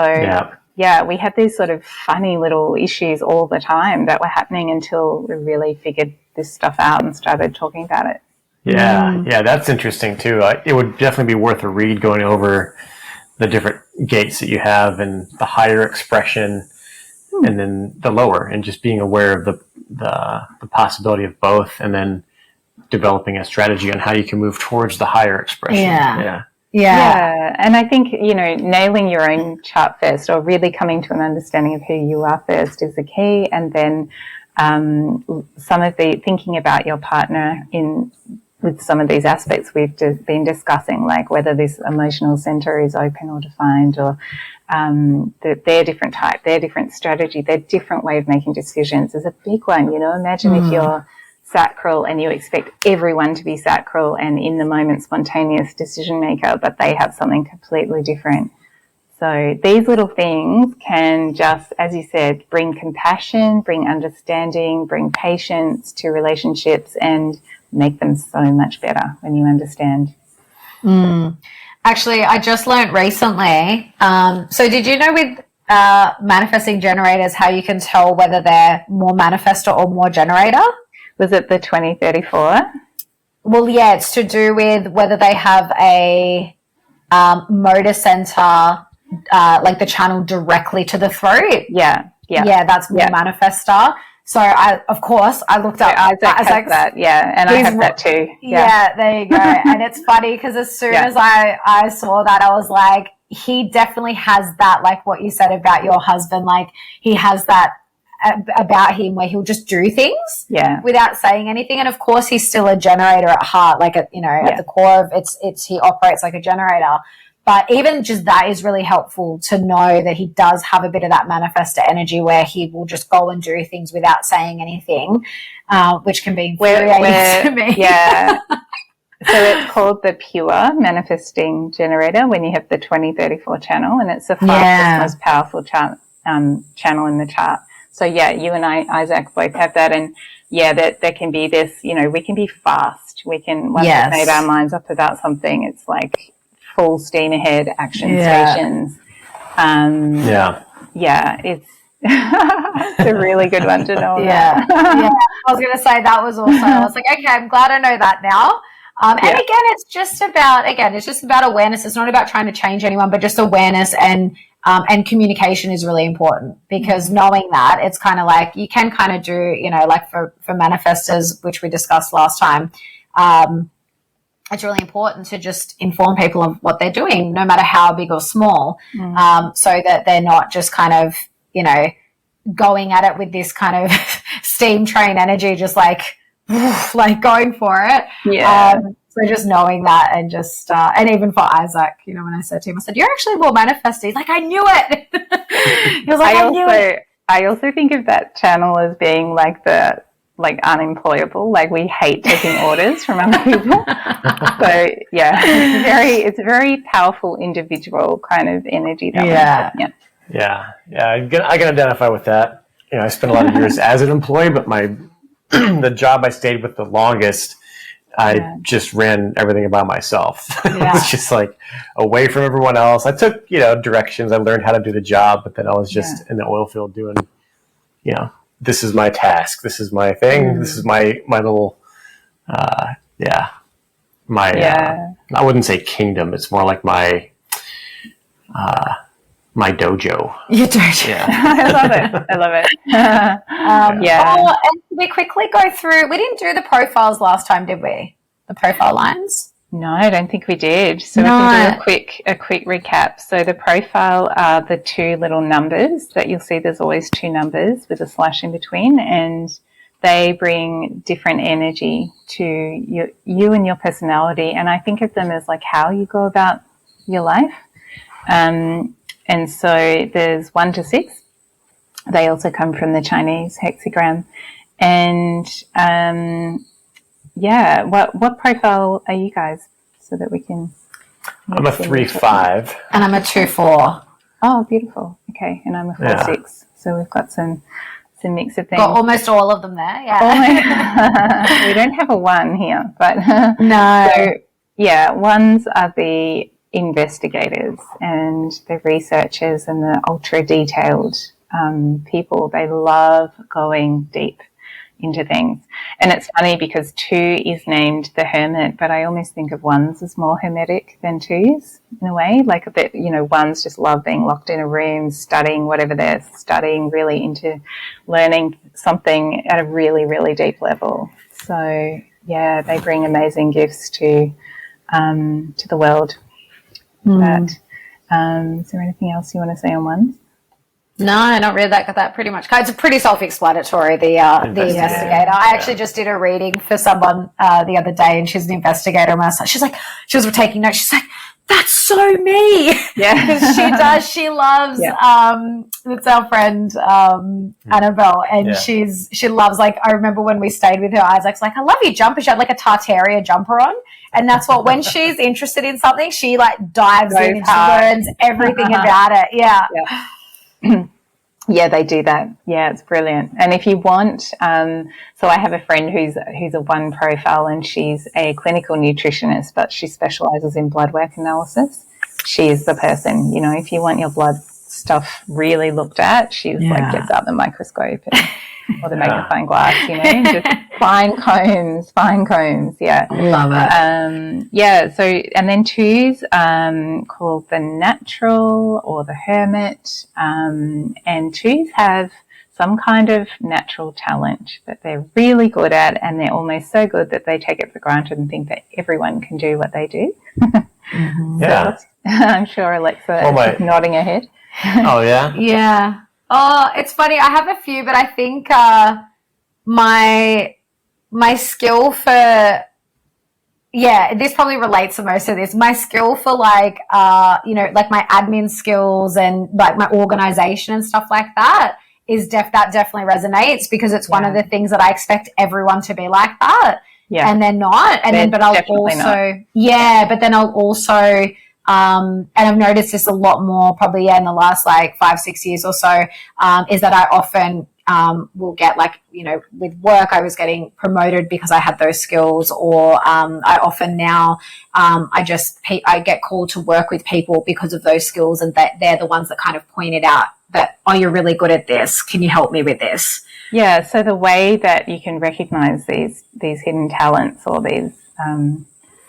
we had these sort of funny little issues all the time that were happening until we really figured this stuff out and started talking about it. That's interesting too. It would definitely be worth a read, going over the different gates that you have and the higher expression and then the lower, and just being aware of the possibility of both, and then developing a strategy on how you can move towards the higher expression. Yeah. And I think, nailing your own chart first, or really coming to an understanding of who you are first, is the key. And then some of the thinking about your partner with some of these aspects we've just been discussing, like whether this emotional center is open or defined, or their different type, their different strategy, their different way of making decisions is a big one. Imagine if you're sacral and you expect everyone to be sacral and in the moment spontaneous decision maker, but they have something completely different. So these little things can just, as you said, bring compassion, bring understanding, bring patience to relationships and make them so much better when you understand. Actually, I just learned recently. So did you know with manifesting generators how you can tell whether they're more manifestor or more generator? Was it the 2034? Well, yeah, it's to do with whether they have a motor center, like the channel directly to the throat. Yeah, that's more manifestor. So I looked up Isaac has that, and I have that too. Yeah, there you go. And it's funny because as soon as I saw that, I was like, he definitely has that, like what you said about your husband, like he has that about him where he'll just do things without saying anything. And of course he's still a generator at heart, like at the core of it's he operates like a generator. But even just that is really helpful to know that he does have a bit of that manifestor energy where he will just go and do things without saying anything, which can be infuriating to me. Yeah. So it's called the pure manifesting generator when you have the 2034 channel, and it's the fastest, most powerful channel in the chart. So yeah, you and Isaac both have that, and that there can be this, we can be fast. We can, once we've made our minds up about something, it's like full steam ahead action stations. It's it's a really good one to know. Yeah. I was going to say that was also, I was like, okay, I'm glad I know that now. And again, it's just about awareness. It's not about trying to change anyone, but just awareness and communication is really important, because knowing that, it's kind of like you can kind of do, like for manifestors, which we discussed last time, it's really important to just inform people of what they're doing, no matter how big or small, so that they're not just kind of, going at it with this kind of steam train energy, just like going for it. So just knowing that, and just and even for Isaac, when I said to him, I said, "You're actually more manifesting." He's like, "I knew it." He was like, "I knew it." I also think of that channel as being like the unemployable, like we hate taking orders from other people. So it's a very powerful individual kind of energy. I can identify with that. I spent a lot of years as an employee, but the job I stayed with the longest, I just ran everything by myself. It was just like away from everyone else. I took, directions. I learned how to do the job, but then I was just in the oil field doing, this is my task. This is my thing. This is my little, I wouldn't say kingdom. It's more like my dojo. Your dojo. Yeah. I love it. And we quickly go through, we didn't do the profiles last time, did we? The profile lines? No, I don't think we did. So we can do a quick recap. So the profile are the two little numbers that you'll see. There's always two numbers with a slash in between, and they bring different energy to you and your personality. And I think of them as like how you go about your life. And so there's 1 to 6. They also come from the Chinese hexagram. And what profile are you guys, so that we can? I'm a 3-5, and I'm a 2-4. Oh, beautiful. Okay, and I'm a 4-6. So we've got some mix of things. Got almost all of them there. Yeah. We don't have a 1 here, but no. So ones are the investigators and the researchers and the ultra detailed people. They love going deep into things. And it's funny because 2 is named the hermit, but I almost think of 1s as more hermetic than 2s in a way. Like a bit, 1s just love being locked in a room, studying whatever they're studying, really into learning something at a really, really deep level. So they bring amazing gifts to the world. But is there anything else you want to say on 1s? No, not really. That pretty much. It's pretty self-explanatory. The investigator. I actually just did a reading for someone the other day, and she's an investigator. And she was taking notes. She's like, "That's so me. Yeah. Because she does. She loves, it's our friend, Annabelle. And she loves, like, I remember when we stayed with her, Isaac's like, I love your jumper. She had like a Tartaria jumper on. And that's what, when she's interested in something, she like dives in and she learns everything about it. Yeah. Yeah, they do that. Yeah, it's brilliant. And if you want, so I have a friend who's a one profile, and she's a clinical nutritionist, but she specializes in blood work analysis. She is the person, you know, if you want your blood stuff really looked at, she's like gets out the microscope or the magnifying glass, you know, just fine combs. Yeah. Love it. So, and then twos, called the natural or the hermit, and twos have some kind of natural talent that they're really good at, and they're almost so good that they take it for granted and think that everyone can do what they do. Yeah. So I'm sure Alexa is nodding her head. Oh, yeah? Yeah. Oh, it's funny. I have a few, but I think my skill for, this probably relates to most of this. My skill for like, like my admin skills and like my organization and stuff like that is that definitely resonates, because it's one of the things that I expect everyone to be like that. Yeah. And they're not. And but I'll also, and I've noticed this a lot more probably in the last like 5-6 years or so, is that I often will get, like, you know, with work I was getting promoted because I had those skills, or I often now I get called to work with people because of those skills, and that they're the ones that kind of pointed out that, oh, you're really good at this. Can you help me with this? Yeah. So the way that you can recognize these hidden talents, or these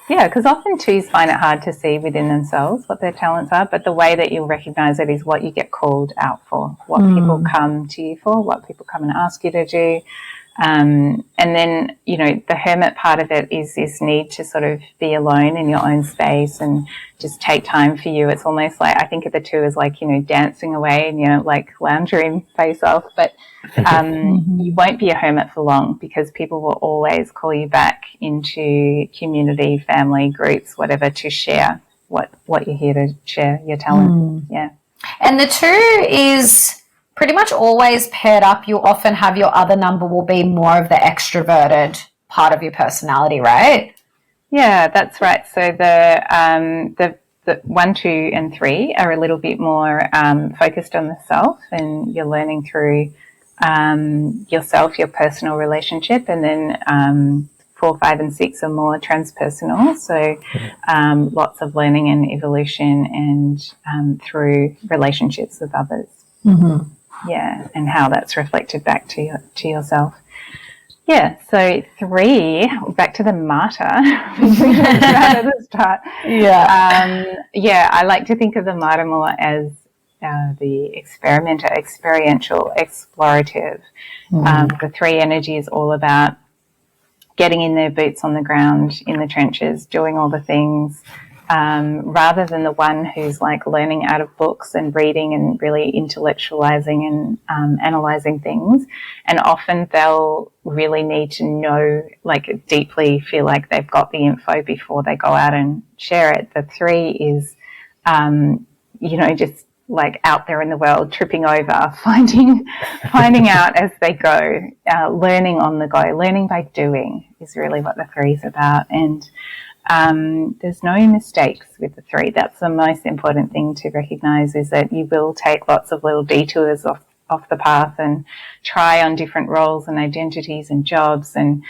because often twos find it hard to see within themselves what their talents are, but the way that you'll recognize it is what you get called out for, what people come to you for, what people come and ask you to do. And then, you know, the hermit part of it is this need to sort of be alone in your own space and just take time for you. It's almost like, I think of the two as like, you know, dancing away and, you know, like lounge room face off, but you won't be a hermit for long, because people will always call you back into community, family, groups, whatever, to share what you're here to share, your talent. Yeah. And the two is pretty much always paired up. You often have your other number will be more of the extroverted part of your personality, right? Yeah, that's right. So the 1, 2, and 3 are a little bit more focused on the self, and you're learning through yourself, your personal relationship, and then 4, 5, and 6 are more transpersonal. So lots of learning and evolution, and through relationships with others. Mm-hmm. Yeah, and how that's reflected back to yourself. Yeah, so 3, back to the martyr. At the start. Yeah. I like to think of the martyr more as the experimenter, experiential, explorative. The 3 energy is all about getting in their boots on the ground, in the trenches, doing all the things, rather than the 1 who's like learning out of books and reading and really intellectualizing and analyzing things. And often they'll really need to know, like deeply feel like they've got the info before they go out and share it. The 3 is, just like out there in the world, tripping over, finding out as they go, learning on the go, learning by doing is really what the 3 is about. And there's no mistakes with the 3. That's the most important thing to recognize, is that you will take lots of little detours off the path and try on different roles and identities and jobs and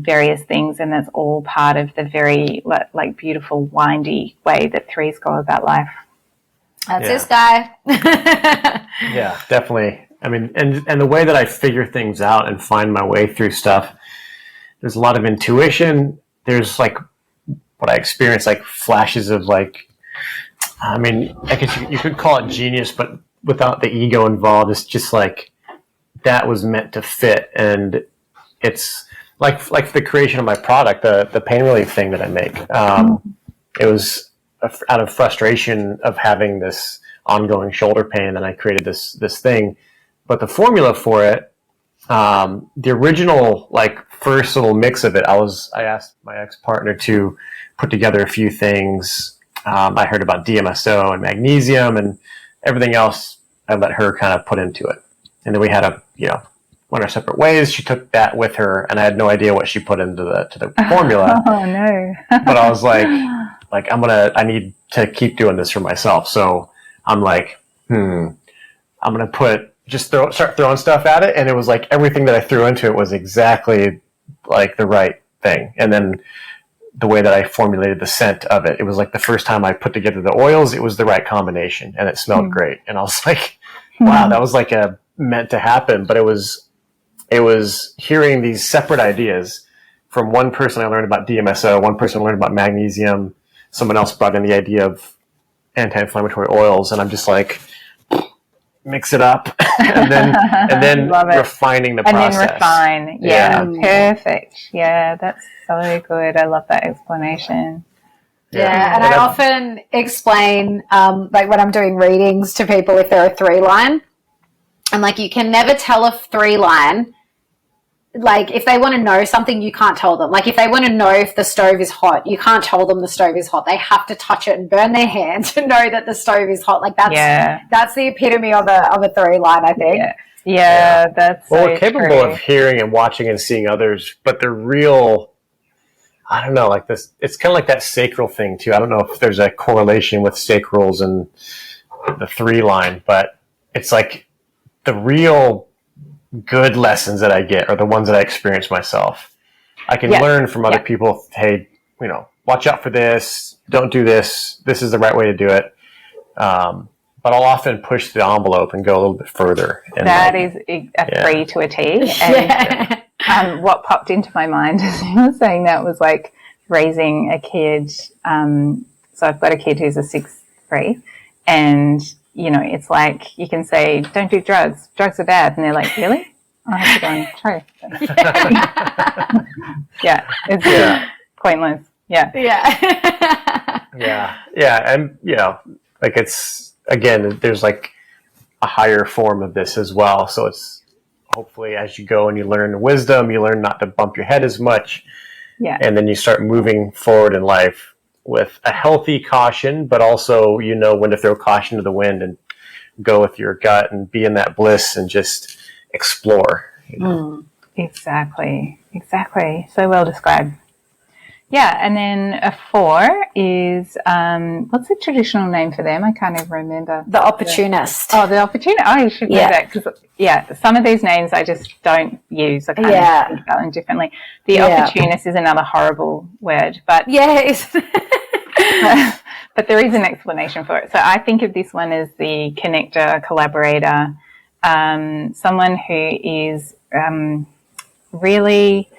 various things, and that's all part of the very like beautiful windy way that 3s go about life. That's this guy. Yeah, definitely. I mean, and the way that I figure things out and find my way through stuff, there's a lot of intuition. There's like what I experience, like flashes of like, I mean, I guess you could call it genius, but without the ego involved. It's just like that was meant to fit. And it's like the creation of my product, the pain relief thing that I make. It was out of frustration of having this ongoing shoulder pain, and I created this thing. But the formula for it, the original like first little mix of it, I asked my ex-partner to put together a few things I heard about DMSO and magnesium, and everything else I let her kind of put into it. And then we had went our separate ways. She took that with her, and I had no idea what she put into the formula. Oh no. But I was like I need to keep doing this for myself. So I'm like, I'm going to start throwing stuff at it. And it was like everything that I threw into it was exactly like the right thing. And then the way that I formulated the scent of it, it was like the first time I put together the oils, it was the right combination and it smelled great. And I was like, wow, that was like meant to happen. But it was hearing these separate ideas from one person. I learned about DMSO, one person learned about magnesium, someone else brought in the idea of anti-inflammatory oils, and I'm just like, mix it up and then refining the process. And then refine. Yeah, perfect. Yeah, that's so good. I love that explanation. Yeah, and I often explain, like when I'm doing readings to people, if they're a 3-line, I'm like, you can never tell a 3-line. Like, if they want to know something, you can't tell them. Like, if they want to know if the stove is hot, you can't tell them the stove is hot. They have to touch it and burn their hand to know that the stove is hot. Like, that's the epitome of a 3-line, I think. Yeah, that's well, we're capable of hearing and watching and seeing others, but the real, I don't know, like this, it's kind of like that sacral thing too. I don't know if there's a correlation with sacrals and the 3-line, but it's like the real good lessons that I get are the ones that I experience myself. I can learn from other people. Hey, watch out for this. Don't do this. This is the right way to do it. But I'll often push the envelope and go a little bit further. And that is a 3 to a T. And what popped into my mind as you were saying that was like raising a kid. So I've got a kid who's a 6'3", and it's like you can say, don't do drugs. Drugs are bad. And they're like, really? I have to go and try. It's pointless. Yeah. And, like it's, again, there's like a higher form of this as well. So it's hopefully as you go and you learn wisdom, you learn not to bump your head as much. Yeah. And then you start moving forward in life with a healthy caution, but also when to throw caution to the wind and go with your gut and be in that bliss and just explore. Exactly. So well described. Yeah, and then a 4 is what's the traditional name for them? I can't even remember. The opportunist. The opportunist. Oh, you should know that because some of these names I just don't use. I kind of think about them differently. The opportunist is another horrible word, but but there is an explanation for it. So I think of this one as the connector, collaborator, someone who is really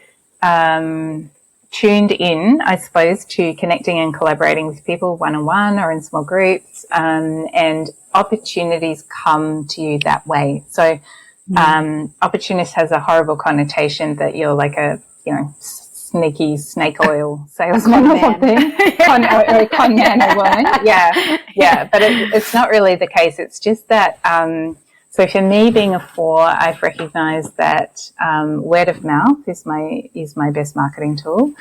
tuned in, I suppose, to connecting and collaborating with people one-on-one or in small groups, and opportunities come to you that way. So opportunist has a horrible connotation that you're like a, sneaky snake oil salesman or something, con man or woman. Yeah. But it's not really the case. It's just that, so for me being a 4, I've recognized that word of mouth is my best marketing tool.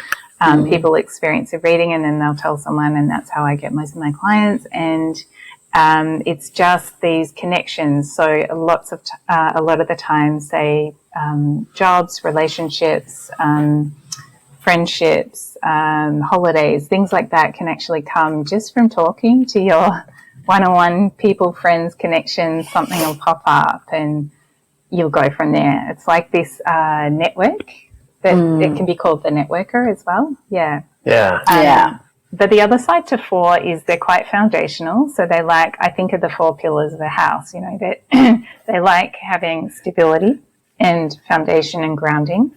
People experience a reading and then they'll tell someone, and that's how I get most of my clients. And it's just these connections. So a lot of the time, say jobs, relationships, friendships, holidays, things like that can actually come just from talking to your one-on-one people, friends, connections. Something will pop up and you'll go from there. It's like this network that it can be called the networker as well. Yeah. But the other side to 4 is they're quite foundational. So I think of the 4 pillars of a house, they like having stability and foundation and grounding.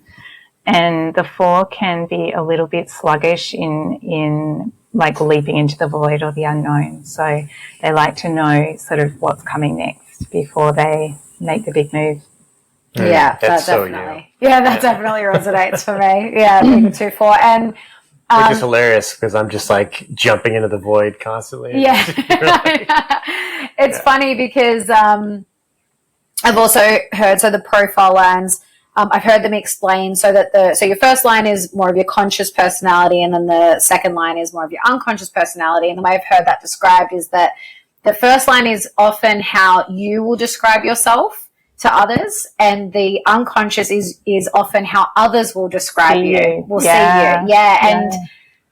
And the 4 can be a little bit sluggish in like leaping into the void or the unknown. So they like to know sort of what's coming next before they make the big move. That definitely. That definitely resonates for me. Yeah, being a 2-4. And which is hilarious because I'm just like jumping into the void constantly. It's funny because I've also heard, so the profile lines, I've heard them explain so your first line is more of your conscious personality, and then the second line is more of your unconscious personality. And the way I've heard that described is that the first line is often how you will describe yourself to others, and the unconscious is often how others will describe see you. Yeah. And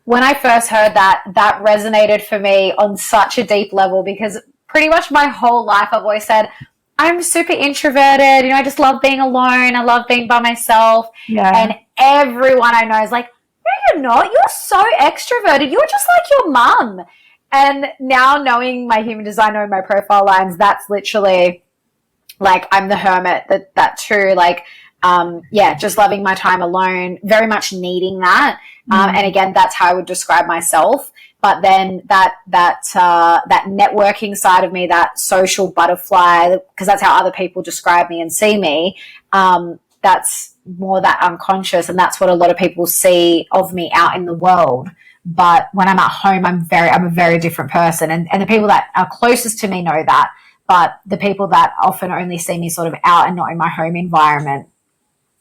when I first heard that resonated for me on such a deep level, because pretty much my whole life I've always said, I'm super introverted. I just love being alone. I love being by myself. Yeah. And everyone I know is like, no, you're not. You're so extroverted. You're just like your mum. And now knowing my human design, knowing my profile lines, that's literally like I'm the hermit. That true. Like, just loving my time alone, very much needing that. And again, that's how I would describe myself. But then that networking side of me, that social butterfly, because that's how other people describe me and see me, that's more that unconscious, and that's what a lot of people see of me out in the world. But when I'm at home, I'm a very different person. And the people that are closest to me know that. But the people that often only see me sort of out and not in my home environment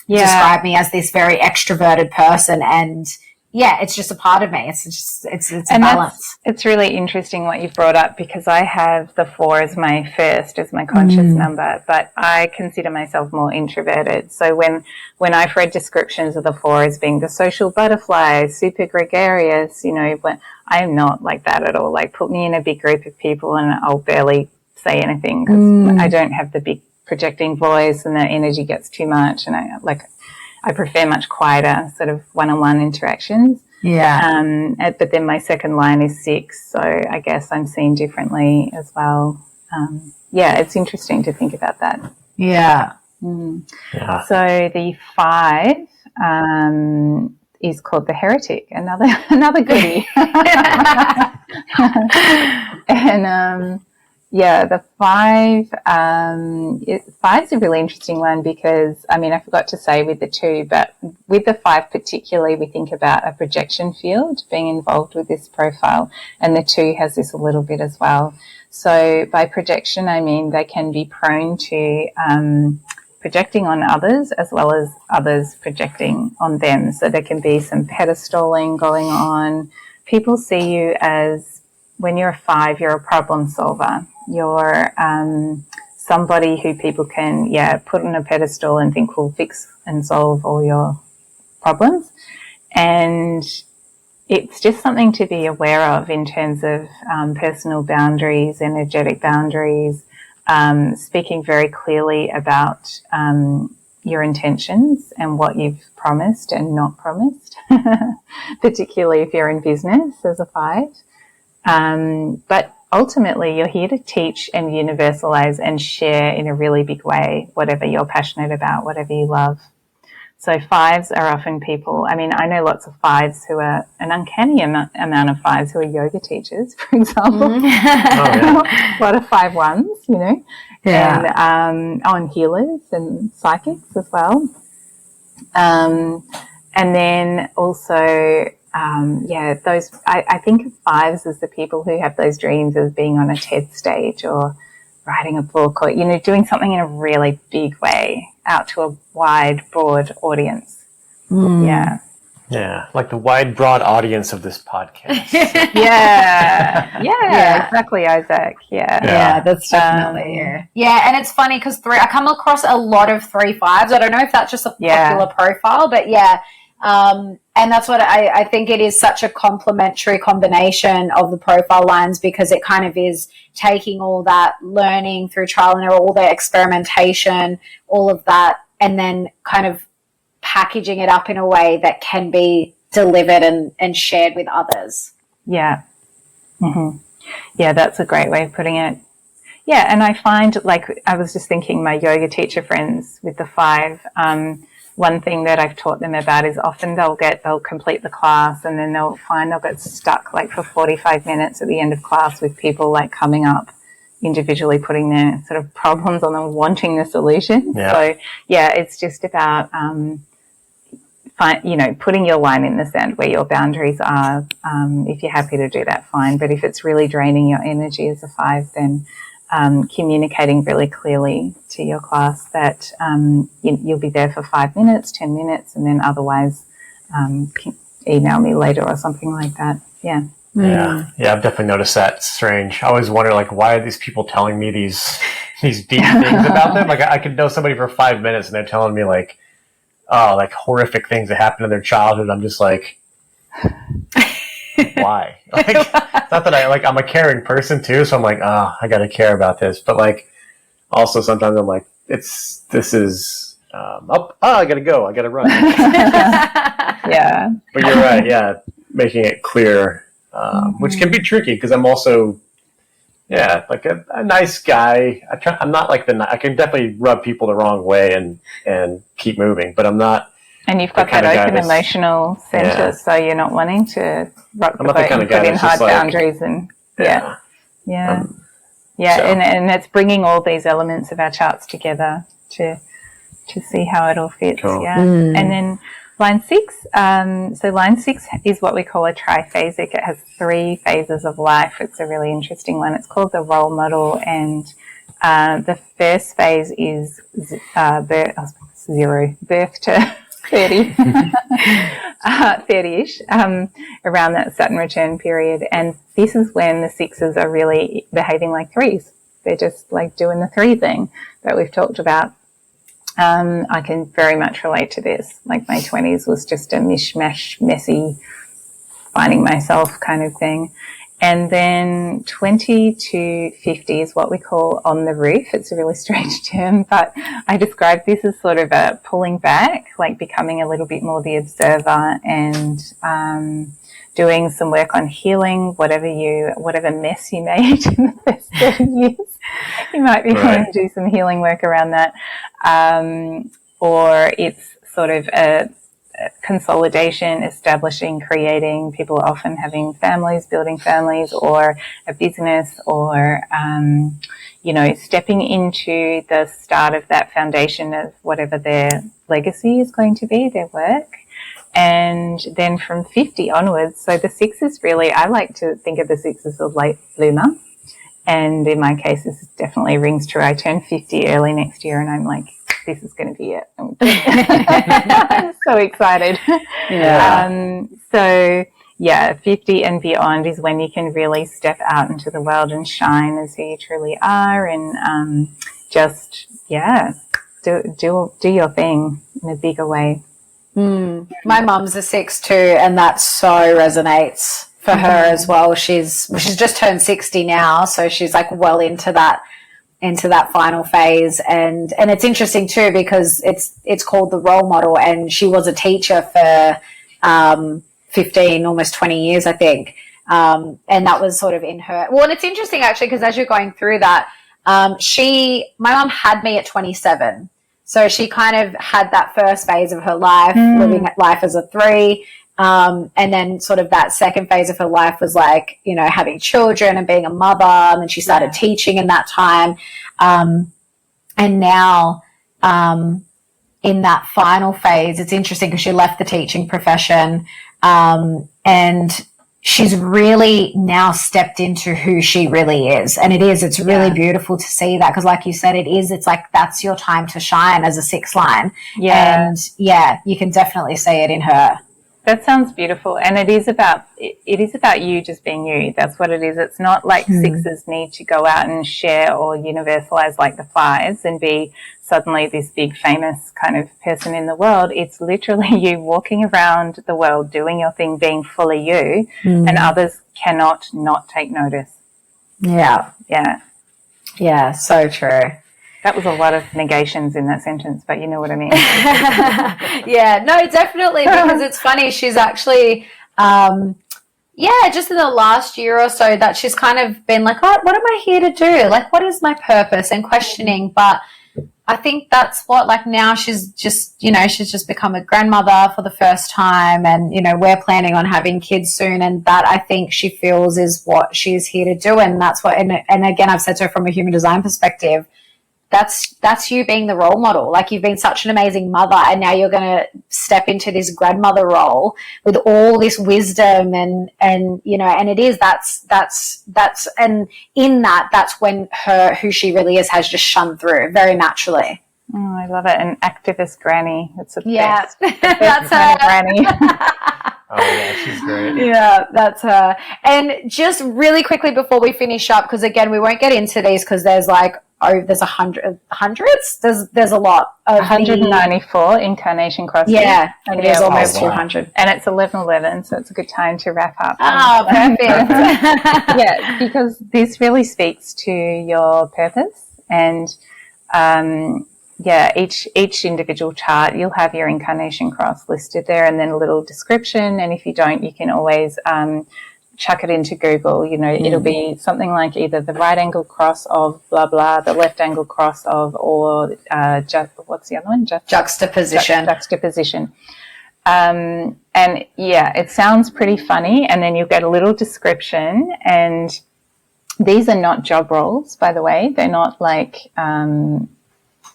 describe me as this very extroverted person. And it's just a part of me. It's a balance. It's really interesting what you've brought up, because I have the 4 as my first, as my conscious number, but I consider myself more introverted. So when I've read descriptions of the 4 as being the social butterfly, super gregarious, when I'm not like that at all. Like, put me in a big group of people and I'll barely say anything, because I don't have the big projecting voice, and the energy gets too much, and I prefer much quieter sort of one-on-one interactions. Yeah. But then my second line is 6, so I guess I'm seen differently as well. It's interesting to think about that. Yeah. Yeah. So the 5 is called the heretic, another goodie. And the 5, 5's a really interesting one, because, I forgot to say with the 2, but with the 5 particularly, we think about a projection field being involved with this profile, and the 2 has this a little bit as well. So by projection, I mean they can be prone to projecting on others, as well as others projecting on them. So there can be some pedestaling going on. People see you as, when you're a 5, you're a problem solver. You're somebody who people can, put on a pedestal and think will fix and solve all your problems. And it's just something to be aware of in terms of personal boundaries, energetic boundaries, speaking very clearly about your intentions and what you've promised and not promised, particularly if you're in business as a 5. But ultimately, you're here to teach and universalize and share in a really big way whatever you're passionate about, whatever you love. So 5s are often people, I know lots of 5s who are, an uncanny amount of 5s who are yoga teachers, for example. A lot of 5-1s, and healers and psychics as well. And then also, those, I think of 5s as the people who have those dreams of being on a TED stage or writing a book, or, doing something in a really big way out to a wide, broad audience. Yeah, like the wide, broad audience of this podcast. Exactly, Isaac. That's definitely and it's funny because I come across a lot of 3-5s. I don't know if that's just a popular profile, but and that's what I think it is, such a complementary combination of the profile lines, because it kind of is taking all that learning through trial and error, all the experimentation, all of that, and then kind of packaging it up in a way that can be delivered and shared with others. Yeah. Mm-hmm. Yeah, that's a great way of putting it. Yeah, and I find, I was just thinking, my yoga teacher friends with the 5, one thing that I've taught them about is often they'll complete the class, and then they'll find they'll get stuck for 45 minutes at the end of class with people coming up individually, putting their sort of problems on them, wanting the solution. Yeah. So it's just about, putting your line in the sand where your boundaries are. If you're happy to do that, fine. But if it's really draining your energy as a 5, then communicating really clearly to your class that you'll be there for 5 minutes, 10 minutes, and then otherwise email me later or something like that. Yeah. Yeah, I've definitely noticed that. It's strange. I always wonder, like, why are these people telling me these deep things about them? Like, I could know somebody for 5 minutes, and they're telling me, like, horrific things that happened in their childhood. I'm just like, why? Like, it's not that I'm a caring person too, so I'm like, I got to care about this. But like, also sometimes I'm like, I got to go. I got to run. Yeah. But you're right. Yeah, making it clear. Which can be tricky because I'm also, like a nice guy. I'm not like I can definitely rub people the wrong way and keep moving, but I'm not. And you've got that open emotional center, so you're not wanting to rock the boat and put in hard boundaries and and it's bringing all these elements of our charts together to see how it all fits. Cool. Yeah, and then. Line 6, so line 6 is what we call a triphasic. It has 3 phases of life. It's a really interesting one. It's called the role model, and the first phase is birth to 30, 30-ish, around that Saturn return period. And this is when the 6s are really behaving like 3s. They're just like doing the 3 thing that we've talked about. I can very much relate to this. Like my 20s was just a mishmash, messy, finding myself kind of thing. And then 20 to 50 is what we call on the roof. It's a really strange term, but I describe this as sort of a pulling back, like becoming a little bit more the observer and doing some work on healing whatever mess you made in the first 30 years. You might be wanting to do some healing work around that. Or it's sort of a consolidation, establishing, creating. People are often having families, building families, or a business, or, stepping into the start of that foundation of whatever their legacy is going to be, their work. And then from 50 onwards, so the 6 is really, I like to think of the 6 as a late bloomer. And in my case, this definitely rings true. I turn 50 early next year and I'm like, this is going to be it. I'm so excited. Yeah. 50 and beyond is when you can really step out into the world and shine as who you truly are and do your thing in a bigger way. My mum's a 6 too, and that so resonates for her as well. She's just turned 60 now, so she's like well into that final phase, and it's interesting too because it's called the role model, and she was a teacher for 15, almost 20 years, I think, and that was sort of in her. Well, and it's interesting actually because as you're going through that, my mum had me at 27. So she kind of had that first phase of her life, living life as a 3. And then sort of that second phase of her life was like, having children and being a mother. And then she started teaching in that time. And now, in that final phase, it's interesting because she left the teaching profession. And she's really now stepped into who she really is. And it's really beautiful to see that because like you said, it's like that's your time to shine as a 6 line. Yeah. And you can definitely see it in her. That sounds beautiful. And it is about you just being you. That's what it is. It's not like 6s need to go out and share or universalize like the 5s and be suddenly this big famous kind of person in the world. It's literally you walking around the world, doing your thing, being fully you, and others cannot not take notice. Yeah. Yeah. Yeah, so true. That was a lot of negations in that sentence, but you know what I mean. Yeah, no, definitely, because it's funny. She's actually, just in the last year or so that she's kind of been like, oh, what am I here to do? Like, what is my purpose? And questioning. But I think that's what, like now she's just become a grandmother for the first time. And, we're planning on having kids soon. And that I think she feels is what she's here to do. And that's what, and again, I've said to her from a human design perspective, that's you being the role model. Like, you've been such an amazing mother, and now you're going to step into this grandmother role with all this wisdom and you know, and it is that's and in that's when who she really is has just shone through very naturally. Oh, I love it. An activist granny. It's the best. That's Best kind of granny. Oh yeah, she's great. Yeah, that's her. And just really quickly before we finish up, because again, we won't get into these because there's like, there's hundreds. There's a lot of 194 Incarnation Cross. Yeah, it is almost 200, and it's 11:11, so it's a good time to wrap up. Oh, perfect. Yeah, because this really speaks to your purpose, and each individual chart, you'll have your Incarnation Cross listed there, and then a little description. And if you don't, you can always chuck it into Google. You know, it'll be something like either the right angle cross of blah blah, the left angle cross of, or what's the other one? Juxtaposition. Juxtaposition. And yeah, it sounds pretty funny, and then you'll get a little description. And these are not job roles, by the way. They're not like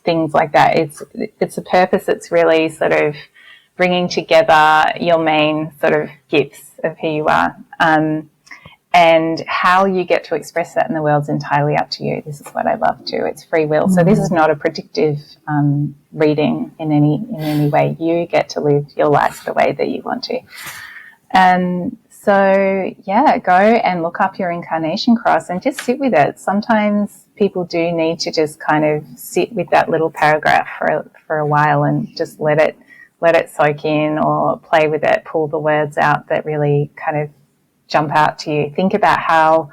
things like that. It's a purpose that's really sort of bringing together your main sort of gifts of who you are, and how you get to express that in the world's entirely up to you. This is what I love too. It's free will. So this is not a predictive reading in any way. You get to live your life the way that you want to. So yeah, go and look up your Incarnation Cross and just sit with it. Sometimes people do need to just kind of sit with that little paragraph for a while and just let it soak in, or play with it, pull the words out that really kind of jump out to you. Think about how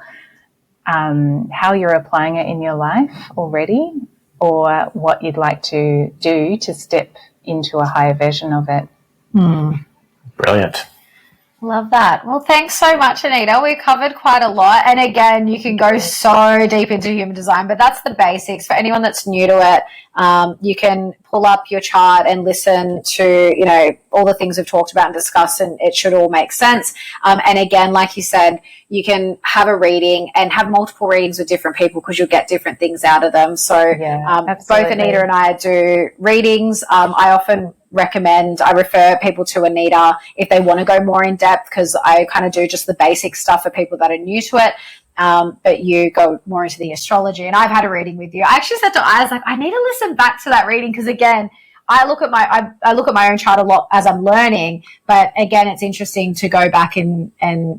you're applying it in your life already, or what you'd like to do to step into a higher version of it. Brilliant. Love that. Well, thanks so much, Anita. We covered quite a lot. And again, you can go so deep into human design, but that's the basics. For anyone that's new to it, you can pull up your chart and listen to, you know, all the things we've talked about and discussed, and it should all make sense. And again, like you said, you can have a reading and have multiple readings with different people because you'll get different things out of them. So both Anita and I do readings. I often I refer people to Anita if they want to go more in depth, because I kind of do just the basic stuff for people that are new to it. But you go more into the astrology, and I've had a reading with you. I actually said to I was like, I need to listen back to that reading, because again, I look at my own chart a lot as I'm learning, but again, it's interesting to go back and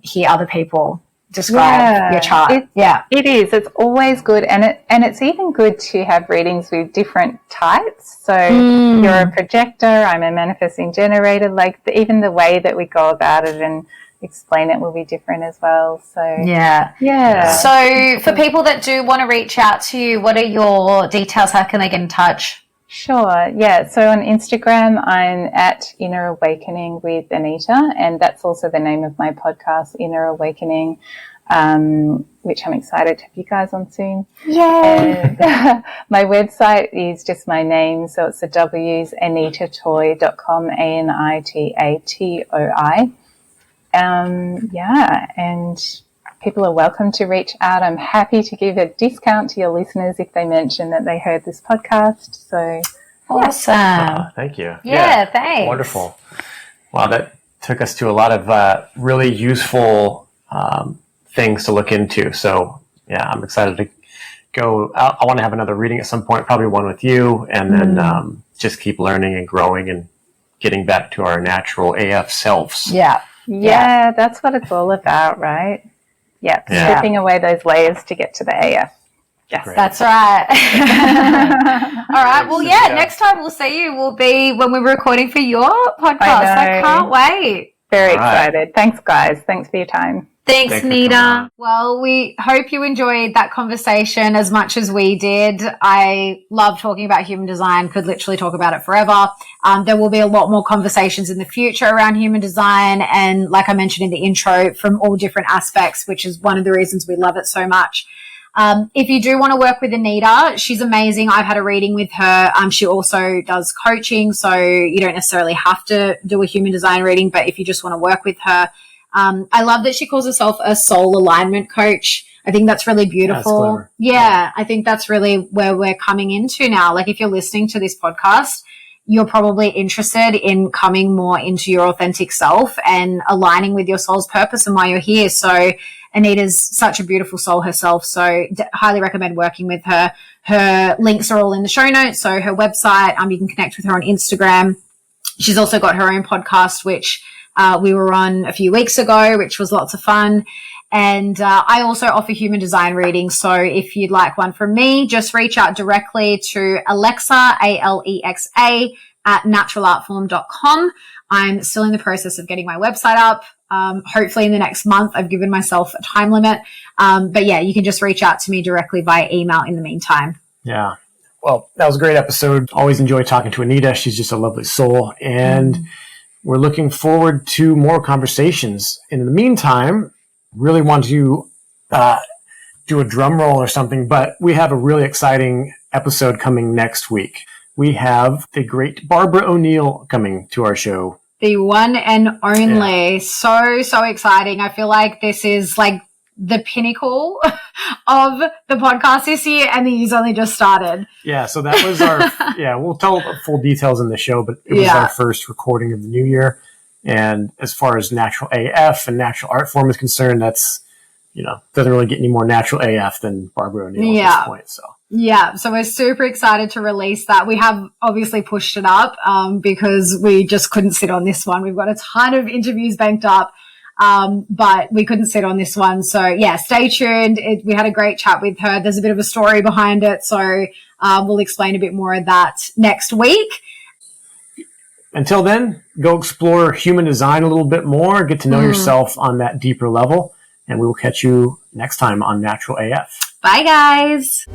hear other people describe your chart. It is. It's always good, and it's even good to have readings with different types. So you're a projector, I'm a manifesting generator. Like even the way that we go about it and explain it will be different as well. So So for people that do want to reach out to you, what are your details? How can they get in touch? Sure. Yeah. So on Instagram, I'm at Inner Awakening with Anita, and that's also the name of my podcast, Inner Awakening, which I'm excited to have you guys on soon. Yay! My website is just my name, so it's the W's, AnitaToi.com, ANITATOI. And people are welcome to reach out. I'm happy to give a discount to your listeners if they mention that they heard this podcast. So awesome. Thank you. Yeah, thanks. Wonderful. Wow, that took us to a lot of really useful things to look into. So yeah, I'm excited to go. I want to have another reading at some point, probably one with you, and then just keep learning and growing and getting back to our natural AF selves. Yeah, that's what it's all about, right? Yeah, stripping away those layers to get to the AF. Yes, Great. That's right. All right. Well, next time we'll see you will be when we're recording for your podcast. I can't wait. Very excited. Thanks, guys. Thanks for your time. Thanks, Nita. Well, we hope you enjoyed that conversation as much as we did. I love talking about human design, could literally talk about it forever. There will be a lot more conversations in the future around human design, and like I mentioned in the intro, from all different aspects, which is one of the reasons we love it so much. If you do want to work with Anita, she's amazing. I've had a reading with her. She also does coaching, so you don't necessarily have to do a human design reading, but if you just want to work with her, I love that she calls herself a soul alignment coach. I think that's really beautiful. Yeah, I think that's really where we're coming into now. Like, if you're listening to this podcast, you're probably interested in coming more into your authentic self and aligning with your soul's purpose and why you're here. So Anita's such a beautiful soul herself. So highly recommend working with her. Her links are all in the show notes. So her website, you can connect with her on Instagram. She's also got her own podcast, which we were on a few weeks ago, which was lots of fun. And I also offer human design readings. So if you'd like one from me, just reach out directly to Alexa, Alexa, at naturalartform.com. I'm still in the process of getting my website up. Hopefully in the next month. I've given myself a time limit. But yeah, you can just reach out to me directly via email in the meantime. Yeah. Well, that was a great episode. Always enjoy talking to Anita. She's just a lovely soul. And we're looking forward to more conversations. And in the meantime, really want to do a drum roll or something, but we have a really exciting episode coming next week. We have the great Barbara O'Neill coming to our show. The one and only. Yeah. So exciting. I feel like this is like the pinnacle of the podcast this year, and the year's only just started. Yeah, so that was our, we'll tell full details in the show, but it was our first recording of the new year. And as far as natural AF and natural art form is concerned, that's, doesn't really get any more natural AF than Barbara O'Neill at this point. So we're super excited to release that. We have obviously pushed it up because we just couldn't sit on this one. We've got a ton of interviews banked up, but we couldn't sit on this one. So yeah, stay tuned. We had a great chat with her. There's a bit of a story behind it. So we'll explain a bit more of that next week. Until then, go explore human design a little bit more, get to know yourself on that deeper level, and we will catch you next time on Natural AF. Bye, guys.